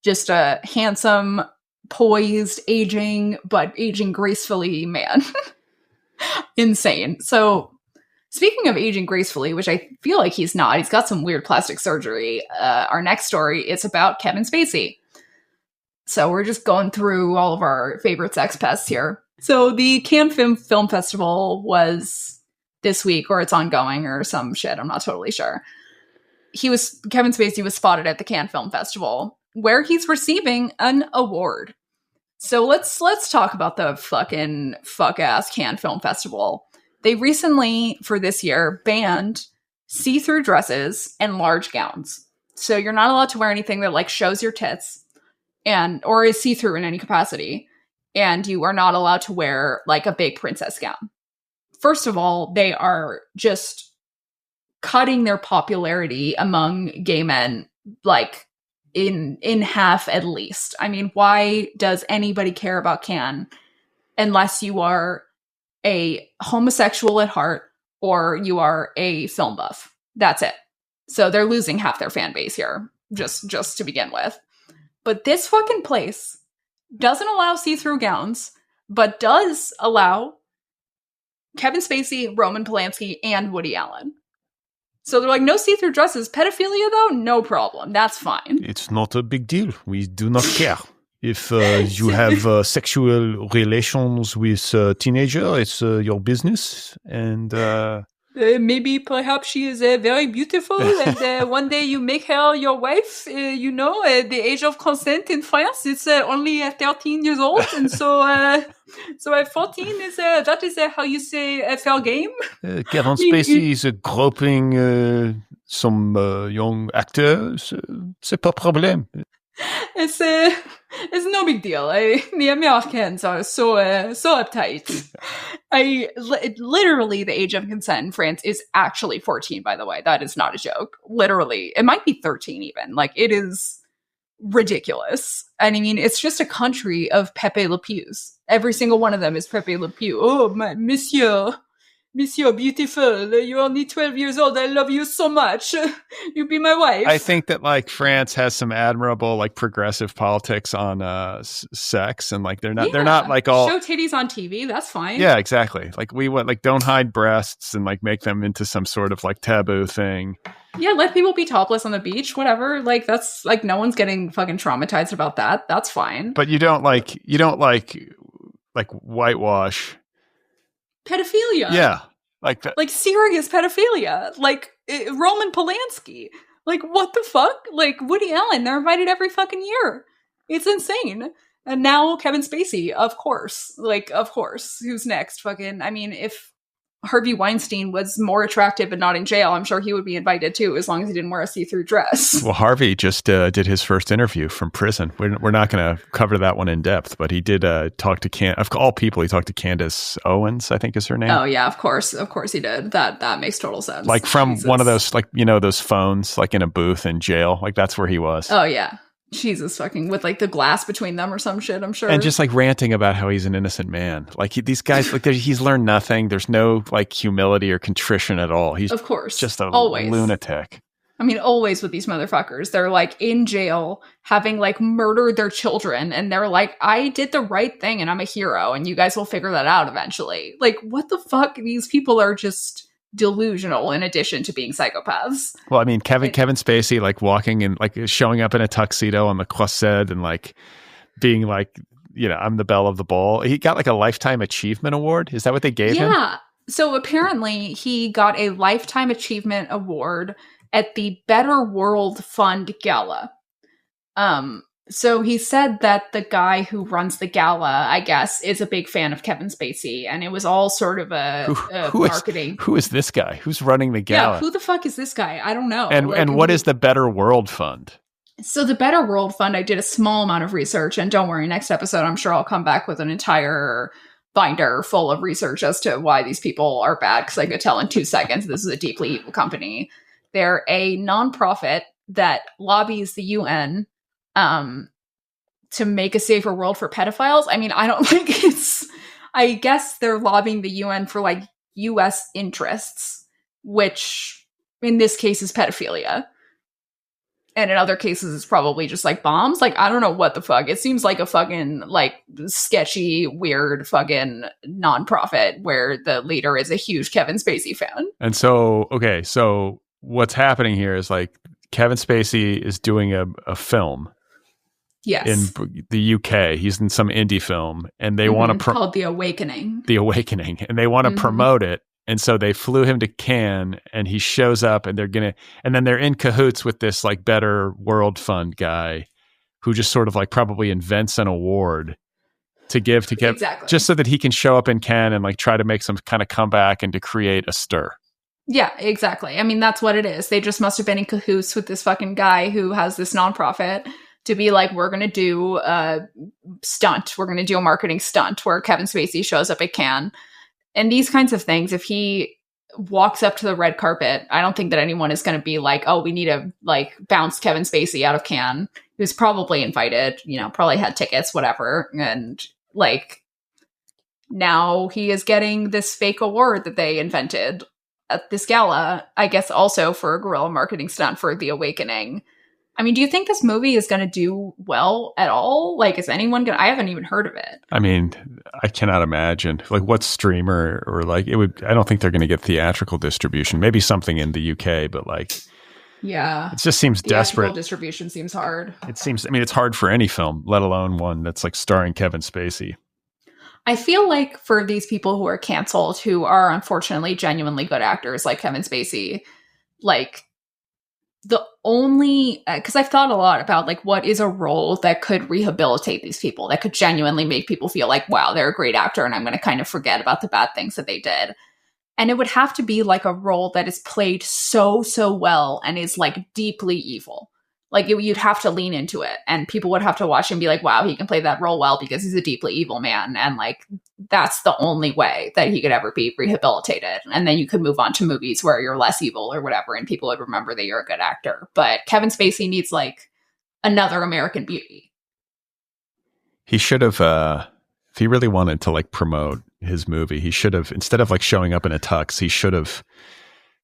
just a handsome, poised, aging gracefully man. Insane. So speaking of aging gracefully, which I feel like he's not, he's got some weird plastic surgery. Our next story is about Kevin Spacey. So we're just going through all of our favorite sex pests here. So the Cannes Film Festival was this week, or it's ongoing or some shit. I'm not totally sure. Kevin Spacey was spotted at the Cannes Film Festival where he's receiving an award. So let's talk about the fucking fuck-ass Cannes Film Festival. They recently, for this year, banned see-through dresses and large gowns. So you're not allowed to wear anything that like shows your tits or is see-through in any capacity. And you are not allowed to wear like a big princess gown. First of all, they are just cutting their popularity among gay men like in half at least. I mean, why does anybody care about Cannes unless you are a homosexual at heart or you are a film buff? That's it. So they're losing half their fan base here, just to begin with. But this fucking place doesn't allow see-through gowns, but does allow Kevin Spacey, Roman Polanski, and Woody Allen. So they're like, no see-through dresses. Pedophilia, though? No problem. That's fine. It's not a big deal. We do not care. If you have sexual relations with a teenager, it's your business. And maybe perhaps she is very beautiful and one day you make her your wife. The age of consent in France is only 13 years old. And so at 14 is that is how you say a fair game. Kevin Spacey is groping some young actors. C'est pas problème. It's no big deal. The Americans are so uptight. Literally, the age of consent in France is actually 14, by the way. That is not a joke. Literally. It might be 13 even. Like, it is ridiculous. And I mean, it's just a country of Pepe Le Pews. Every single one of them is Pepe Le Pew. Oh, my, Monsieur, beautiful. You're only 12 years old. I love you so much. You be my wife. I think that like France has some admirable like progressive politics on sex, and like they're not like all show titties on TV. That's fine. Yeah, exactly. Like we want like don't hide breasts and like make them into some sort of like taboo thing. Yeah, let people be topless on the beach, whatever. Like that's like no one's getting fucking traumatized about that. That's fine. But you don't like whitewash pedophilia. Yeah. Like that. Like serious pedophilia. Like Roman Polanski. Like what the fuck? Like Woody Allen, they're invited every fucking year. It's insane. And now Kevin Spacey, of course. Like, of course. Who's next? Fucking, I mean, if Harvey Weinstein was more attractive but not in jail, I'm sure he would be invited too, as long as he didn't wear a see-through dress. Well, Harvey just did his first interview from prison. We're not going to cover that one in depth, but he did talk to of all people, he talked to Candace Owens, I think is her name. Oh yeah, of course he did. That makes total sense. Like from one of those, like, you know, those phones, like in a booth in jail, like that's where he was. Oh yeah. Jesus fucking with like the glass between them or some shit, I'm sure. And just like ranting about how he's an innocent man. Like these guys, like he's learned nothing. There's no like humility or contrition at all. He's of course just a always lunatic. I mean, always with these motherfuckers. They're like in jail having like murdered their children. And they're like, I did the right thing and I'm a hero and you guys will figure that out eventually. Like what the fuck? These people are just delusional in addition to being psychopaths. Well, I mean, Kevin Spacey, like walking and like showing up in a tuxedo on the Croisette and like being like, you know, I'm the belle of the ball. He got like a Lifetime Achievement Award. Is that what they gave him? Yeah. So apparently he got a Lifetime Achievement Award at the Better World Fund Gala. So he said that the guy who runs the gala, I guess, is a big fan of Kevin Spacey, and it was all sort of a marketing. Who is this guy? Who's running the gala? Yeah, who the fuck is this guy? I don't know. And what is the Better World Fund? So the Better World Fund, I did a small amount of research, and don't worry, next episode, I'm sure I'll come back with an entire binder full of research as to why these people are bad, because I could tell in 2 seconds this is a deeply evil company. They're a nonprofit that lobbies the UN to make a safer world for pedophiles. I mean, I don't think I guess they're lobbying the UN for like US interests, which in this case is pedophilia. And in other cases, it's probably just like bombs. Like, I don't know what the fuck. It seems like a fucking like sketchy, weird fucking nonprofit where the leader is a huge Kevin Spacey fan. And so, okay, so what's happening here is like Kevin Spacey is doing a film. Yes. In the UK. He's in some indie film and they want to called The Awakening. The Awakening. And they want to promote it. And so they flew him to Cannes and he shows up and then they're in cahoots with this like Better World Fund guy who just sort of like probably invents an award to give exactly. Just so that he can show up in Cannes and like try to make some kind of comeback and to create a stir. Yeah, exactly. I mean, that's what it is. They just must have been in cahoots with this fucking guy who has this nonprofit to be like, we're going to do a stunt. We're going to do a marketing stunt where Kevin Spacey shows up at Cannes. And these kinds of things, if he walks up to the red carpet, I don't think that anyone is going to be like, oh, we need to like bounce Kevin Spacey out of Cannes. He was probably invited, probably had tickets, whatever. And like now he is getting this fake award that they invented at this gala, I guess also for a guerrilla marketing stunt for The Awakening. I mean, do you think this movie is going to do well at all? Like, is anyone going to... I haven't even heard of it. I mean, I cannot imagine. Like, what streamer or like, it would... I don't think they're going to get theatrical distribution. Maybe something in the UK, but like... Yeah. It just seems desperate. Distribution seems hard. It seems... I mean, it's hard for any film, let alone one that's like starring Kevin Spacey. I feel like for these people who are canceled, who are unfortunately genuinely good actors like Kevin Spacey, like... the only, because I've thought a lot about like what is a role that could rehabilitate these people, that could genuinely make people feel like, wow, they're a great actor and I'm going to kind of forget about the bad things that they did. And it would have to be like a role that is played so well and is like deeply evil. Like you'd have to lean into it and people would have to watch and be like, wow, he can play that role well because he's a deeply evil man. And like, that's the only way that he could ever be rehabilitated. And then you could move on to movies where you're less evil or whatever. And people would remember that you're a good actor. But Kevin Spacey needs like another American Beauty. He should have, if he really wanted to like promote his movie, he should have, instead of like showing up in a tux, he should have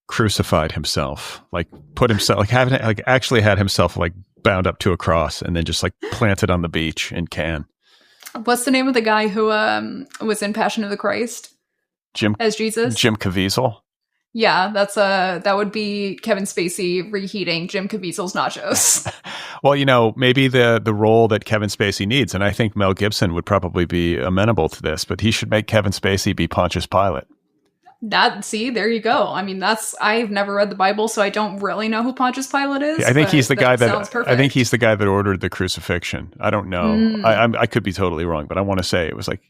crucified himself, like put himself, like having like actually had himself like bound up to a cross and then just like planted on the beach in Cannes. What's the name of the guy who was in Passion of the Christ? As Jesus? Jim Caviezel. Yeah, that would be Kevin Spacey reheating Jim Caviezel's nachos. Well, maybe the role that Kevin Spacey needs, and I think Mel Gibson would probably be amenable to this, but he should make Kevin Spacey be Pontius Pilate. There you go. I mean, I've never read the Bible, so I don't really know who Pontius Pilate is. I think he's the guy that ordered the crucifixion. I don't know. I could be totally wrong, but I want to say it was like,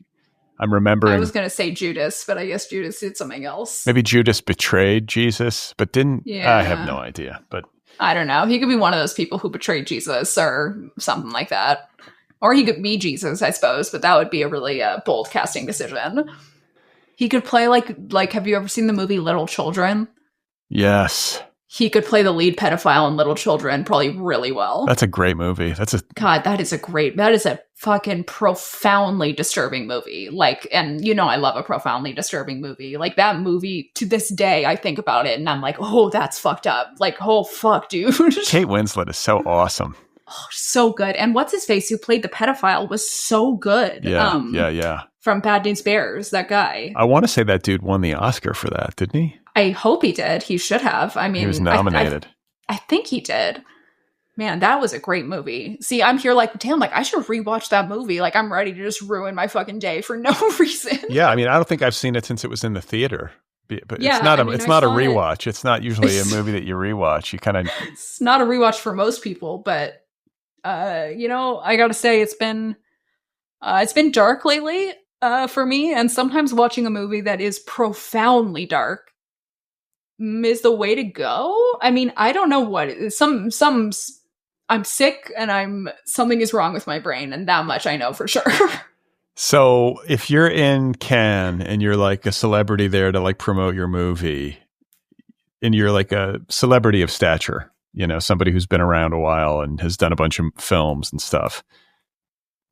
I'm remembering. I was going to say Judas, but I guess Judas did something else. Maybe Judas betrayed Jesus, but didn't. Yeah. I have no idea, but I don't know. He could be one of those people who betrayed Jesus or something like that. Or he could be Jesus, I suppose, but that would be a really bold casting decision. He could play like, have you ever seen the movie Little Children? Yes. He could play the lead pedophile in Little Children probably really well. That's a great movie. God, that is a fucking profoundly disturbing movie. Like, and I love a profoundly disturbing movie. Like that movie, to this day, I think about it and I'm like, oh, that's fucked up. Like, oh, fuck, dude. Kate Winslet is so awesome. Oh, so good. And what's his face who played the pedophile was so good. Yeah. From Bad News Bears, that guy. I want to say that dude won the Oscar for that, didn't he? I hope he did. He should have. I mean, he was nominated. I think he did. Man, that was a great movie. See, I'm here like, damn, like I should rewatch that movie. Like I'm ready to just ruin my fucking day for no reason. Yeah, I mean, I don't think I've seen it since it was in the theater. But yeah, it's not a rewatch. It's not usually a movie that you rewatch. You kind of. It's not a rewatch for most people, but I gotta say it's been dark lately for me, and sometimes watching a movie that is profoundly dark is the way to go. I mean, I don't know what it is. I'm sick and something is wrong with my brain, and that much I know for sure. So if you're in Cannes and you're like a celebrity there to like promote your movie, and you're like a celebrity of stature, somebody who's been around a while and has done a bunch of films and stuff,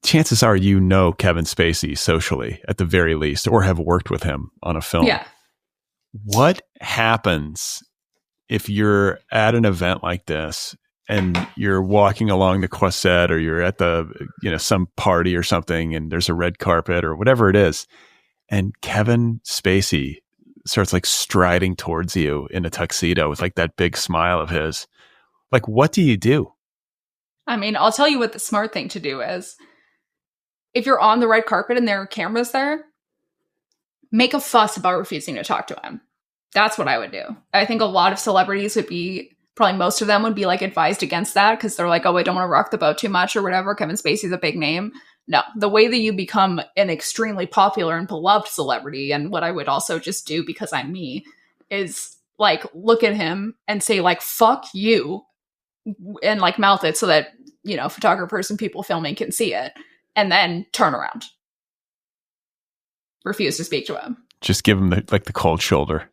chances are Kevin Spacey socially at the very least, or have worked with him on a film. Yeah. What happens if you're at an event like this and you're walking along the Croisette, or you're at the, some party or something, and there's a red carpet or whatever it is, and Kevin Spacey starts like striding towards you in a tuxedo with like that big smile of his? Like, what do you do? I mean, I'll tell you what the smart thing to do is. If you're on the red carpet and there are cameras there, make a fuss about refusing to talk to him. That's what I would do. I think a lot of celebrities probably most of them would be like advised against that because they're like, oh, I don't want to rock the boat too much or whatever. Kevin Spacey's a big name. No, the way that you become an extremely popular and beloved celebrity, and what I would also just do because I'm me, is like look at him and say like, fuck you, and like mouth it so that, photographers and people filming can see it. And then turn around. Refuse to speak to him. Just give him the cold shoulder.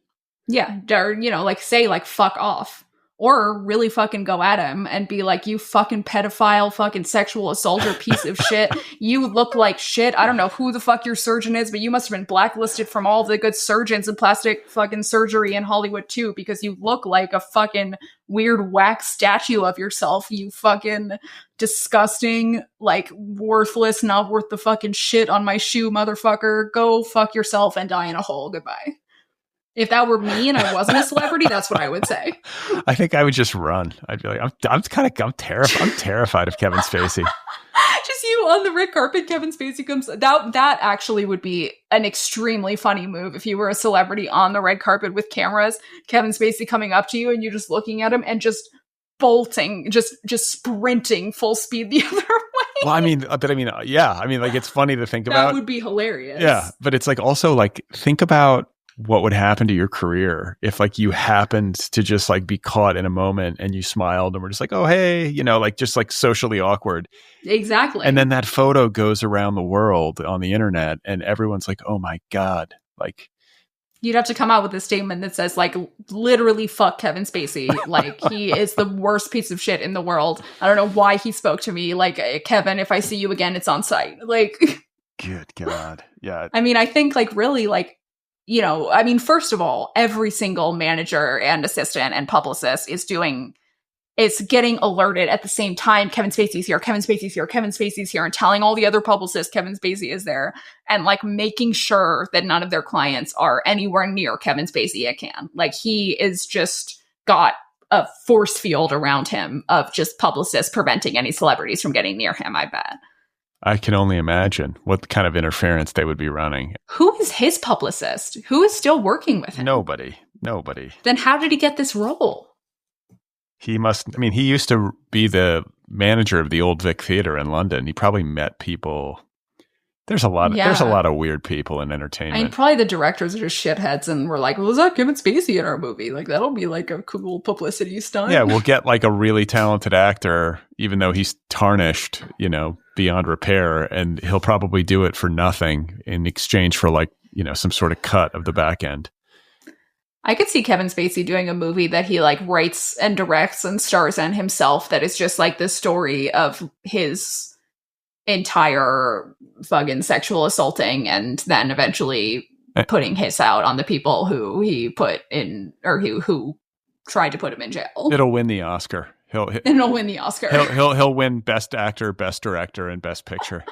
Yeah, or, like say like fuck off. Or really fucking go at him and be like, you fucking pedophile, fucking sexual assaulter piece of shit. You look like shit. I don't know who the fuck your surgeon is, but you must have been blacklisted from all the good surgeons in plastic fucking surgery in Hollywood too, because you look like a fucking weird wax statue of yourself. You fucking disgusting, like worthless, not worth the fucking shit on my shoe, motherfucker. Go fuck yourself and die in a hole. Goodbye. If that were me and I wasn't a celebrity, that's what I would say. I think I would just run. I'd be like, I'm terrified of Kevin Spacey. Just you on the red carpet, Kevin Spacey comes. That actually would be an extremely funny move if you were a celebrity on the red carpet with cameras. Kevin Spacey coming up to you and you're just looking at him and just bolting, just sprinting full speed the other way. Well, yeah. Like it's funny to think about. That would be hilarious. Yeah, but it's like also like think about what would happen to your career if like you happened to just like be caught in a moment and you smiled and were just like, oh, hey, like just like socially awkward. Exactly. And then that photo goes around the world on the internet and everyone's like, oh my God. Like you'd have to come out with a statement that says like literally fuck Kevin Spacey. Like he is the worst piece of shit in the world. I don't know why he spoke to me. Like, Kevin, if I see you again, it's on site. Like, good God. Yeah. I mean, I think like really like, first of all, every single manager and assistant and publicist is getting alerted at the same time. Kevin Spacey's here, Kevin Spacey's here, Kevin Spacey's here, and telling all the other publicists Kevin Spacey is there, and like making sure that none of their clients are anywhere near Kevin Spacey again. Like he is just got a force field around him of just publicists preventing any celebrities from getting near him, I bet. I can only imagine what kind of interference they would be running. Who is his publicist? Who is still working with him? Nobody. Then how did he get this role? He used to be the manager of the Old Vic Theatre in London. He probably met people. There's a lot of weird people in entertainment. I mean, probably the directors are just shitheads and we're like, well, is that Kevin Spacey in our movie? Like, that'll be like a cool publicity stunt. Yeah, we'll get like a really talented actor, even though he's tarnished, beyond repair, and he'll probably do it for nothing in exchange for like, some sort of cut of the back end. I could see Kevin Spacey doing a movie that he like writes and directs and stars in himself that is just like the story of his entire fucking sexual assaulting and then eventually putting his out on the people who he put in or who tried to put him in jail. It'll win the Oscar. He'll win the Oscar. He'll win Best Actor, Best Director, and Best Picture.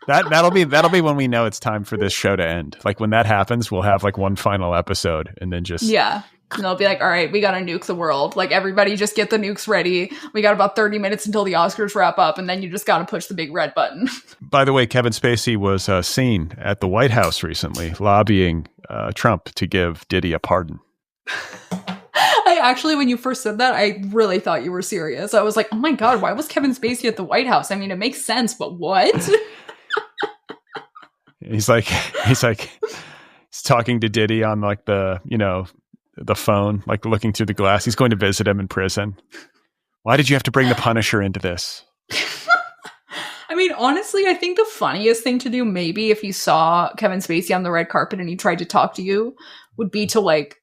That'll be when we know it's time for this show to end. Like when that happens, we'll have like one final episode and then just And they'll be like, all right, we gotta nuke the world. Like everybody just get the nukes ready. We got about 30 minutes until the Oscars wrap up, and then you just gotta push the big red button. By the way, Kevin Spacey was seen at the White House recently lobbying Trump to give Diddy a pardon. I actually, when you first said that, I really thought you were serious. I was like, oh my God, why was Kevin Spacey at the White House? I mean, it makes sense, but what? He's talking to Diddy on like the phone, like looking through the glass. He's going to visit him in prison. Why did you have to bring the Punisher into this? I mean, honestly, I think the funniest thing to do, maybe if you saw Kevin Spacey on the red carpet and he tried to talk to you, would be to like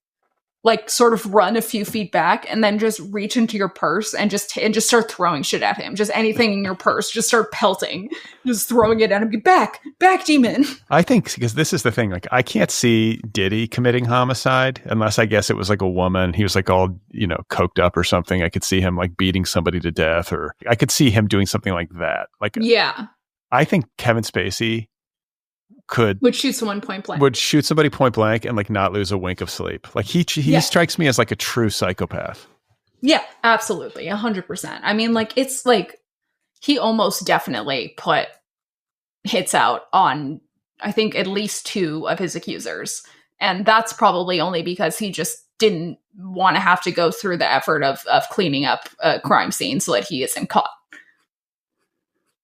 sort of run a few feet back and then just reach into your purse and just start throwing shit at him. Just anything in your purse, just start pelting, just throwing it at him. Get back, demon. I think because this is the thing, like I can't see Diddy committing homicide unless I guess it was like a woman. He was like all, coked up or something. I could see him like beating somebody to death, or I could see him doing something like that. Like, yeah, I think Kevin Spacey would shoot somebody point blank and like not lose a wink of sleep. Like he strikes me as like a true psychopath. Yeah, absolutely. 100%. I mean, like, it's like he almost definitely put hits out on, I think, at least 2 of his accusers. And that's probably only because he just didn't want to have to go through the effort of cleaning up a crime scene so that he isn't caught.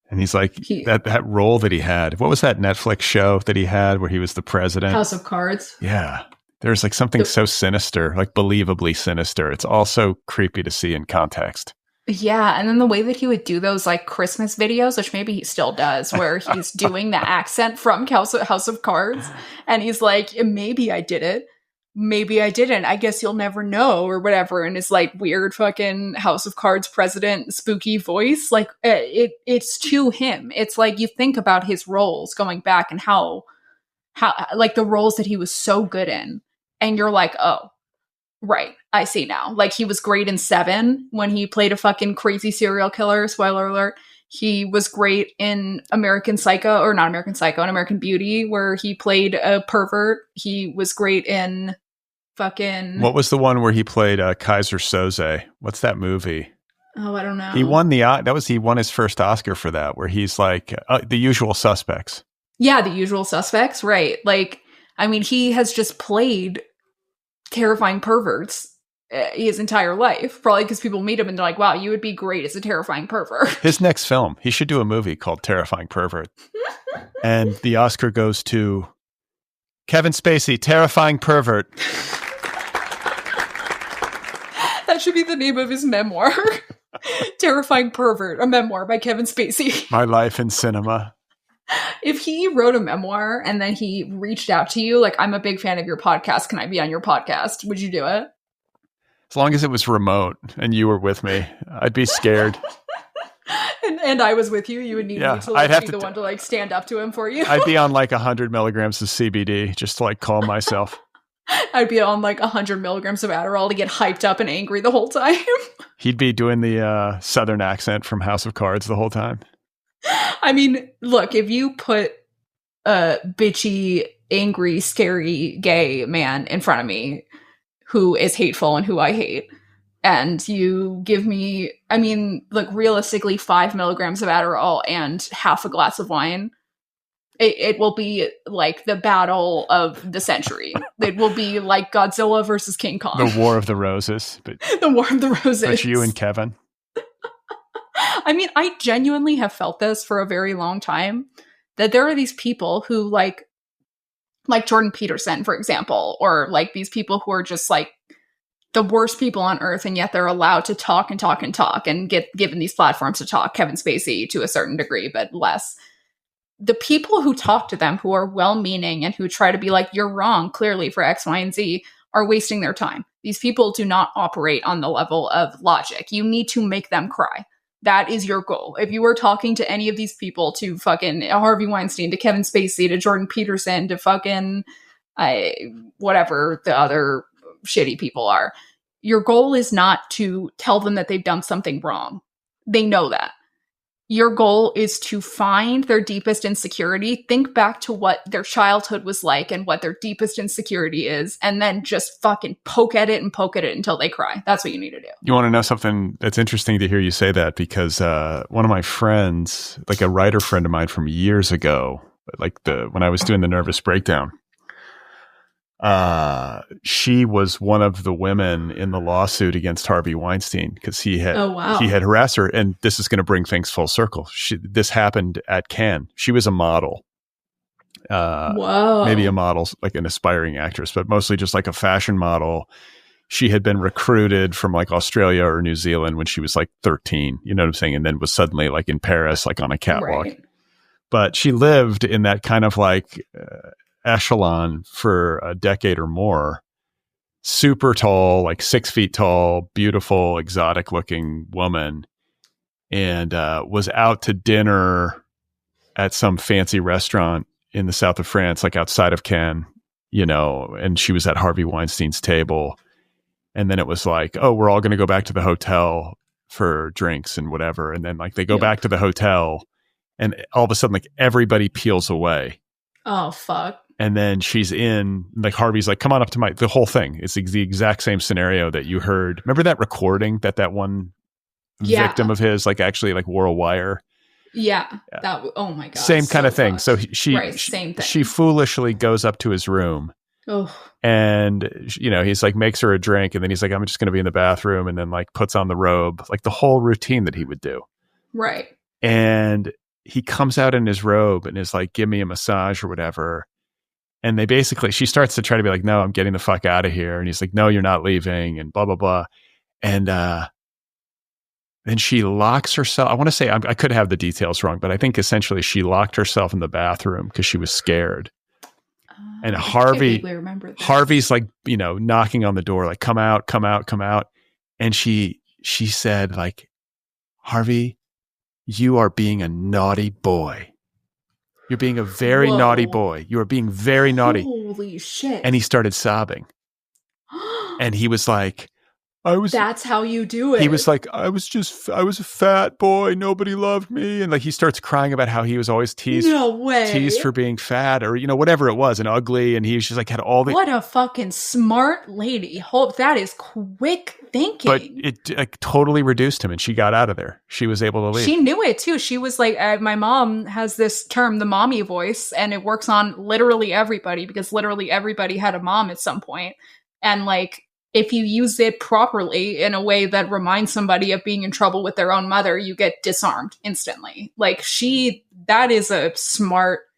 And he's like, that role that he had, what was that Netflix show that he had where he was the president? House of Cards. Yeah. There's like something so sinister, like believably sinister. It's also creepy to see in context. Yeah. And then the way that he would do those like Christmas videos, which maybe he still does, where he's doing the accent from House of Cards. And he's like, maybe I did it. maybe I didn't. I guess you'll never know or whatever. And his like weird fucking House of Cards president spooky voice. Like it's to him. It's like you think about his roles going back and how like the roles that he was so good in. And you're like, oh, right. I see now. Like he was great in Seven when he played a fucking crazy serial killer. Spoiler alert. He was great in American Psycho, or not American Psycho, in American Beauty, where he played a pervert. He was great in fucking... What was the one where he played Kaiser Soze? What's that movie? Oh, I don't know. He won he won his first Oscar for that, where he's like The Usual Suspects. Yeah, The Usual Suspects, right. Like, I mean, he has just played terrifying perverts his entire life, probably because people meet him and they're like, wow, you would be great as a terrifying pervert. His next film, he should do a movie called Terrifying Pervert. And the Oscar goes to Kevin Spacey, Terrifying Pervert. That should be the name of his memoir. Terrifying Pervert, a memoir by Kevin Spacey. My Life in Cinema. If he wrote a memoir and then he reached out to you, like, I'm a big fan of your podcast, can I be on your podcast? Would you do it? As long as it was remote and you were with me, I'd be scared. and I was with you. You would need me to like, be the one to like stand up to him for you. I'd be on like 100 milligrams of CBD just to like calm myself. I'd be on like 100 milligrams of Adderall to get hyped up and angry the whole time. He'd be doing the Southern accent from House of Cards the whole time. I mean, look, if you put a bitchy, angry, scary, gay man in front of me who is hateful and who I hate, and you give me, I mean, look, realistically, 5 milligrams of Adderall and half a glass of wine, it will be like the battle of the century. It will be like Godzilla versus King Kong. The War of the Roses. But the War of the Roses. But you and Kevin. I mean, I genuinely have felt this for a very long time, that there are these people who like Jordan Peterson, for example, or like these people who are just like the worst people on earth, and yet they're allowed to talk and talk and talk and get given these platforms to talk. Kevin Spacey to a certain degree, but less. The people who talk to them, who are well-meaning and who try to be like, you're wrong, clearly, for X, Y, and Z, are wasting their time. These people do not operate on the level of logic. You need to make them cry. That is your goal. If you were talking to any of these people, to fucking Harvey Weinstein, to Kevin Spacey, to Jordan Peterson, to fucking whatever the other shitty people are, your goal is not to tell them that they've done something wrong. They know that. Your goal is to find their deepest insecurity, think back to what their childhood was like and what their deepest insecurity is, and then just fucking poke at it until they cry. That's what you need to do. You want to know something that's interesting to hear you say that, because one of my friends, like a writer friend of mine from years ago, like when I was doing the nervous breakdown, she was one of the women in the lawsuit against Harvey Weinstein because he had harassed her. And this is going to bring things full circle. This happened at Cannes. She was a model, maybe a model, like an aspiring actress, but mostly just like a fashion model. She had been recruited from like Australia or New Zealand when she was like 13, you know what I'm saying? And then was suddenly like in Paris, like on a catwalk. Right. But she lived in that kind of like echelon for a decade or more. Super tall, like 6 feet tall, beautiful, exotic looking woman, and was out to dinner at some fancy restaurant in the south of France, like outside of Cannes, you know, and she was at Harvey Weinstein's table. And then it was like, oh, we're all going to go back to the hotel for drinks and whatever. And then like they go back to the hotel and all of a sudden like everybody peels away. Oh, fuck. And then she's in, like Harvey's like, come on up to the whole thing. It's the exact same scenario that you heard. Remember that recording that one victim of his, like actually like wore a wire? Yeah. That, oh my God. Same kind of thing. So same thing. She foolishly goes up to his room. Oh. And, you know, he's like, makes her a drink. And then he's like, I'm just going to be in the bathroom. And then like puts on the robe, like the whole routine that he would do. Right. And he comes out in his robe and is like, give me a massage or whatever. And she starts to try to be like, no, I'm getting the fuck out of here. And he's like, no, you're not leaving, and blah, blah, blah. And then she locks herself. I want to say, I could have the details wrong, but I think essentially she locked herself in the bathroom because she was scared. And I Harvey, vaguely remember that. Harvey's like, knocking on the door, like, come out, come out, come out. And she said, like, Harvey, you are being a naughty boy. You're being a very naughty boy. You are being very naughty. Holy shit. And he started sobbing. And he was like, That's how you do it. He was like, I was a fat boy. Nobody loved me. And like, he starts crying about how he was always teased. No way. Teased for being fat or, whatever it was, and ugly. And he was just like, had all the. What a fucking smart lady. Hope that is quick thinking. But it like, totally reduced him and she got out of there. She was able to leave. She knew it too. She was like, my mom has this term, the mommy voice, and it works on literally everybody because literally everybody had a mom at some point. And like, if you use it properly in a way that reminds somebody of being in trouble with their own mother, you get disarmed instantly. Like that is a smart,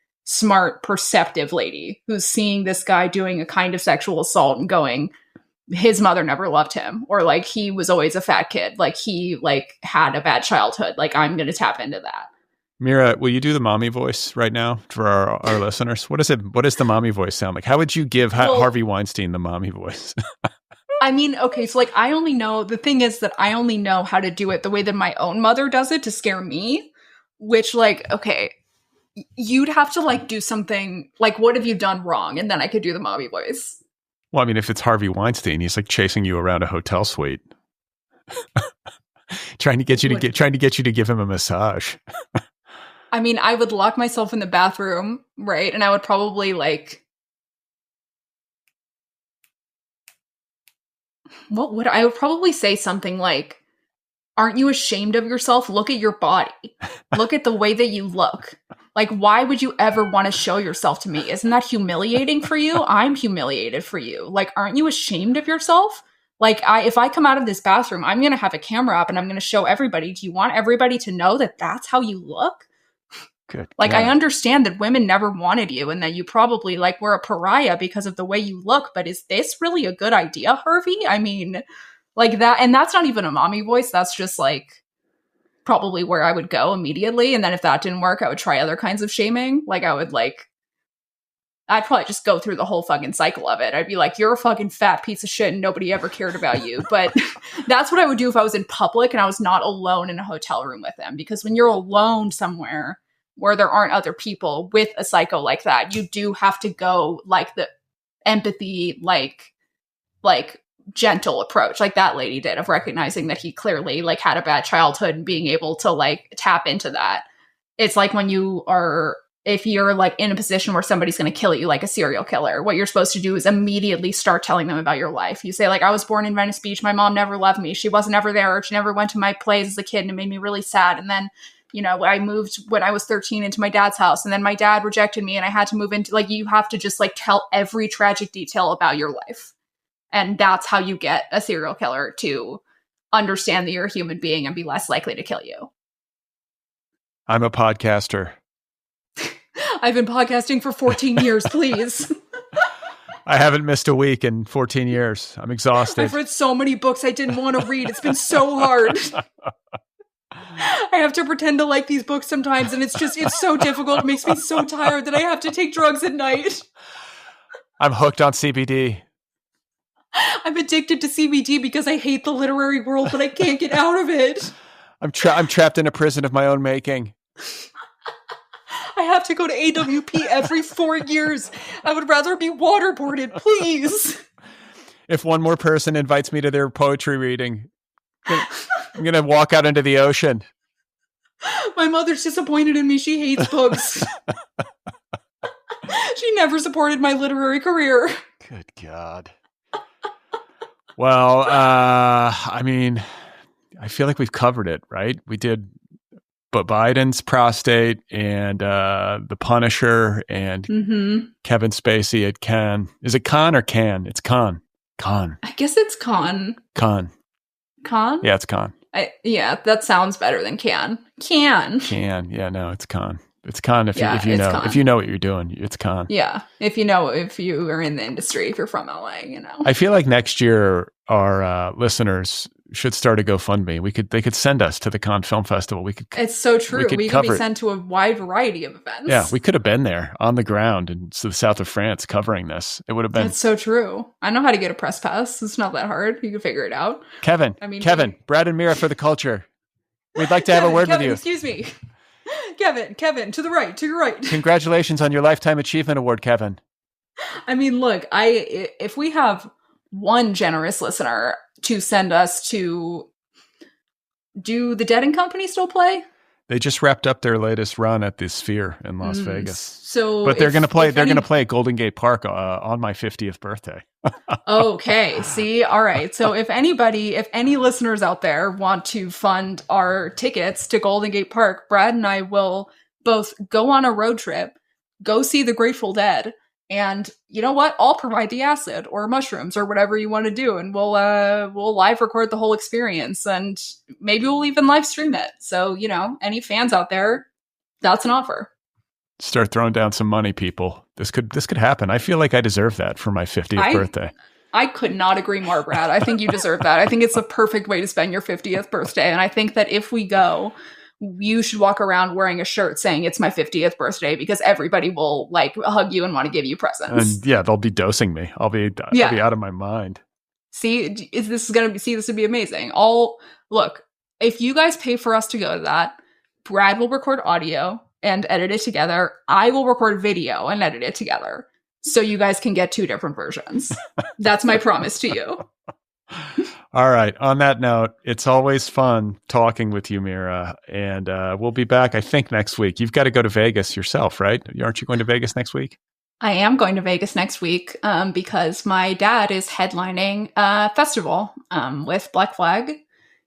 perceptive lady who's seeing this guy doing a kind of sexual assault and going, his mother never loved him, or like he was always a fat kid. Like he like had a bad childhood. Like I'm going to tap into that. Mira, will you do the mommy voice right now for our listeners? What does the mommy voice sound like? How would you give Harvey Weinstein the mommy voice? I mean, okay, so like the thing is that I only know how to do it the way that my own mother does it to scare me, which like, okay, you'd have to like do something like, what have you done wrong? And then I could do the mommy voice. Well, I mean, if it's Harvey Weinstein, he's like chasing you around a hotel suite, trying to get you to give him a massage. I mean, I would lock myself in the bathroom, right? And I would probably like, I would probably say something like, aren't you ashamed of yourself? Look at your body. Look at the way that you look. Like, why would you ever want to show yourself to me? Isn't that humiliating for you? I'm humiliated for you. Like, aren't you ashamed of yourself? Like, if I come out of this bathroom, I'm going to have a camera up and I'm going to show everybody. Do you want everybody to know that that's how you look? Good. Like, Yeah. I understand that women never wanted you and that you probably like were a pariah because of the way you look, but is this really a good idea, Harvey? I mean, like that, and that's not even a mommy voice. That's just like probably where I would go immediately. And then if that didn't work, I would try other kinds of shaming. Like I'd probably just go through the whole fucking cycle of it. I'd be like, you're a fucking fat piece of shit and nobody ever cared about you. But that's what I would do if I was in public and I was not alone in a hotel room with them. Because when you're alone somewhere where there aren't other people with a psycho like that, you do have to go like the empathy, like gentle approach like that lady did, of recognizing that he clearly like had a bad childhood and being able to like tap into that. It's like when if you're like in a position where somebody's going to kill you, like a serial killer, what you're supposed to do is immediately start telling them about your life. You say like, I was born in Venice Beach. My mom never loved me. She wasn't ever there. She never went to my plays as a kid and it made me really sad. And then, I moved when I was 13 into my dad's house and then my dad rejected me and I had to move into like, you have to just like tell every tragic detail about your life. And that's how you get a serial killer to understand that you're a human being and be less likely to kill you. I'm a podcaster. I've been podcasting for 14 years, please. I haven't missed a week in 14 years. I'm exhausted. I've read so many books I didn't want to read. It's been so hard. I have to pretend to like these books sometimes, and it's so difficult. It makes me so tired that I have to take drugs at night. I'm hooked on CBD. I'm addicted to CBD because I hate the literary world, but I can't get out of it. I'm trapped in a prison of my own making. I have to go to AWP every 4 years. I would rather be waterboarded, please. If one more person invites me to their poetry reading, I'm going to walk out into the ocean. My mother's disappointed in me. She hates books. She never supported my literary career. Good God. Well, I mean, I feel like we've covered it, right? We did Biden's prostate and the Punisher and Kevin Spacey at Cannes. Is it Con or Can? It's Con. Con. I guess it's Con. Con. Con? Yeah, it's Con. Yeah, that sounds better than Can. Can. Yeah, no, it's Con. It's Con if you know con. if you know what you're doing. It's Con. Yeah, if you are in the industry, if you're from LA, I feel like next year our listeners should start a GoFundMe. They could send us to the Cannes Film Festival. It's so true. We could be cover sent to a wide variety of events. Yeah, we could have been there on the ground in the south of France covering this. It would have been. It's so true. I know how to get a press pass. It's not that hard. You can figure it out. Kevin, Brad and Mira for the culture. We'd like to have a word with you. Excuse me. Kevin, to your right. Congratulations on your Lifetime Achievement Award, Kevin. I mean, look, if we have one generous listener to send us to, do the Dead and Company still play? They just wrapped up their latest run at the Sphere in Las Vegas. So, but they're going to play. They're going to play at Golden Gate Park on my 50th birthday. Okay. See, all right. So if any listeners out there want to fund our tickets to Golden Gate Park, Brad and I will both go on a road trip, go see the Grateful Dead. And you know what? I'll provide the acid or mushrooms or whatever you want to do, and we'll live record the whole experience, and maybe we'll even live stream it. So any fans out there, that's an offer. Start throwing down some money, people. This could happen. I feel like I deserve that for my 50th birthday. I could not agree more, Brad. I think you deserve that. I think it's the perfect way to spend your 50th birthday, and I think that if we go, you should walk around wearing a shirt saying it's my 50th birthday, because everybody will hug you and want to give you presents. And yeah, they'll be dosing me. I'll be out of my mind. See, this would be amazing. Look, if you guys pay for us to go to that, Brad will record audio and edit it together. I will record video and edit it together. So you guys can get 2 different versions. That's my promise to you. All right. On that note, it's always fun talking with you, Mira. And we'll be back, I think, next week. You've got to go to Vegas yourself, right? Aren't you going to Vegas next week? I am going to Vegas next week because my dad is headlining a festival with Black Flag.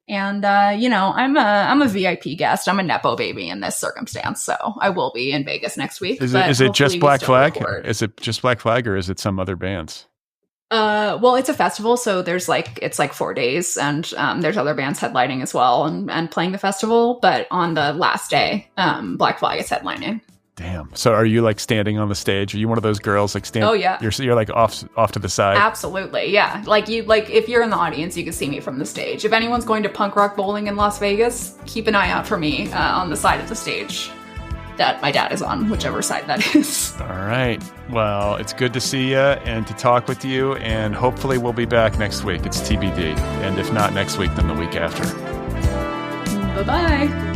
And, I'm a VIP guest. I'm a Nepo baby in this circumstance. So I will be in Vegas next week. Is it just Black Flag? Is it just Black Flag, or is it some other bands? Well, it's a festival, so it's 4 days, and there's other bands headlining as well and playing the festival. But on the last day, Black Flag is headlining. Damn. So are you standing on the stage? Are you one of those girls standing? Oh yeah. You're off to the side. Absolutely, yeah. If you're in the audience, you can see me from the stage. If anyone's going to punk rock bowling in Las Vegas, keep an eye out for me on the side of the stage that my dad is on, whichever side that is. All right. Well, it's good to see you and to talk with you, and hopefully we'll be back next week. It's TBD. And if not next week, then the week after. Bye-bye.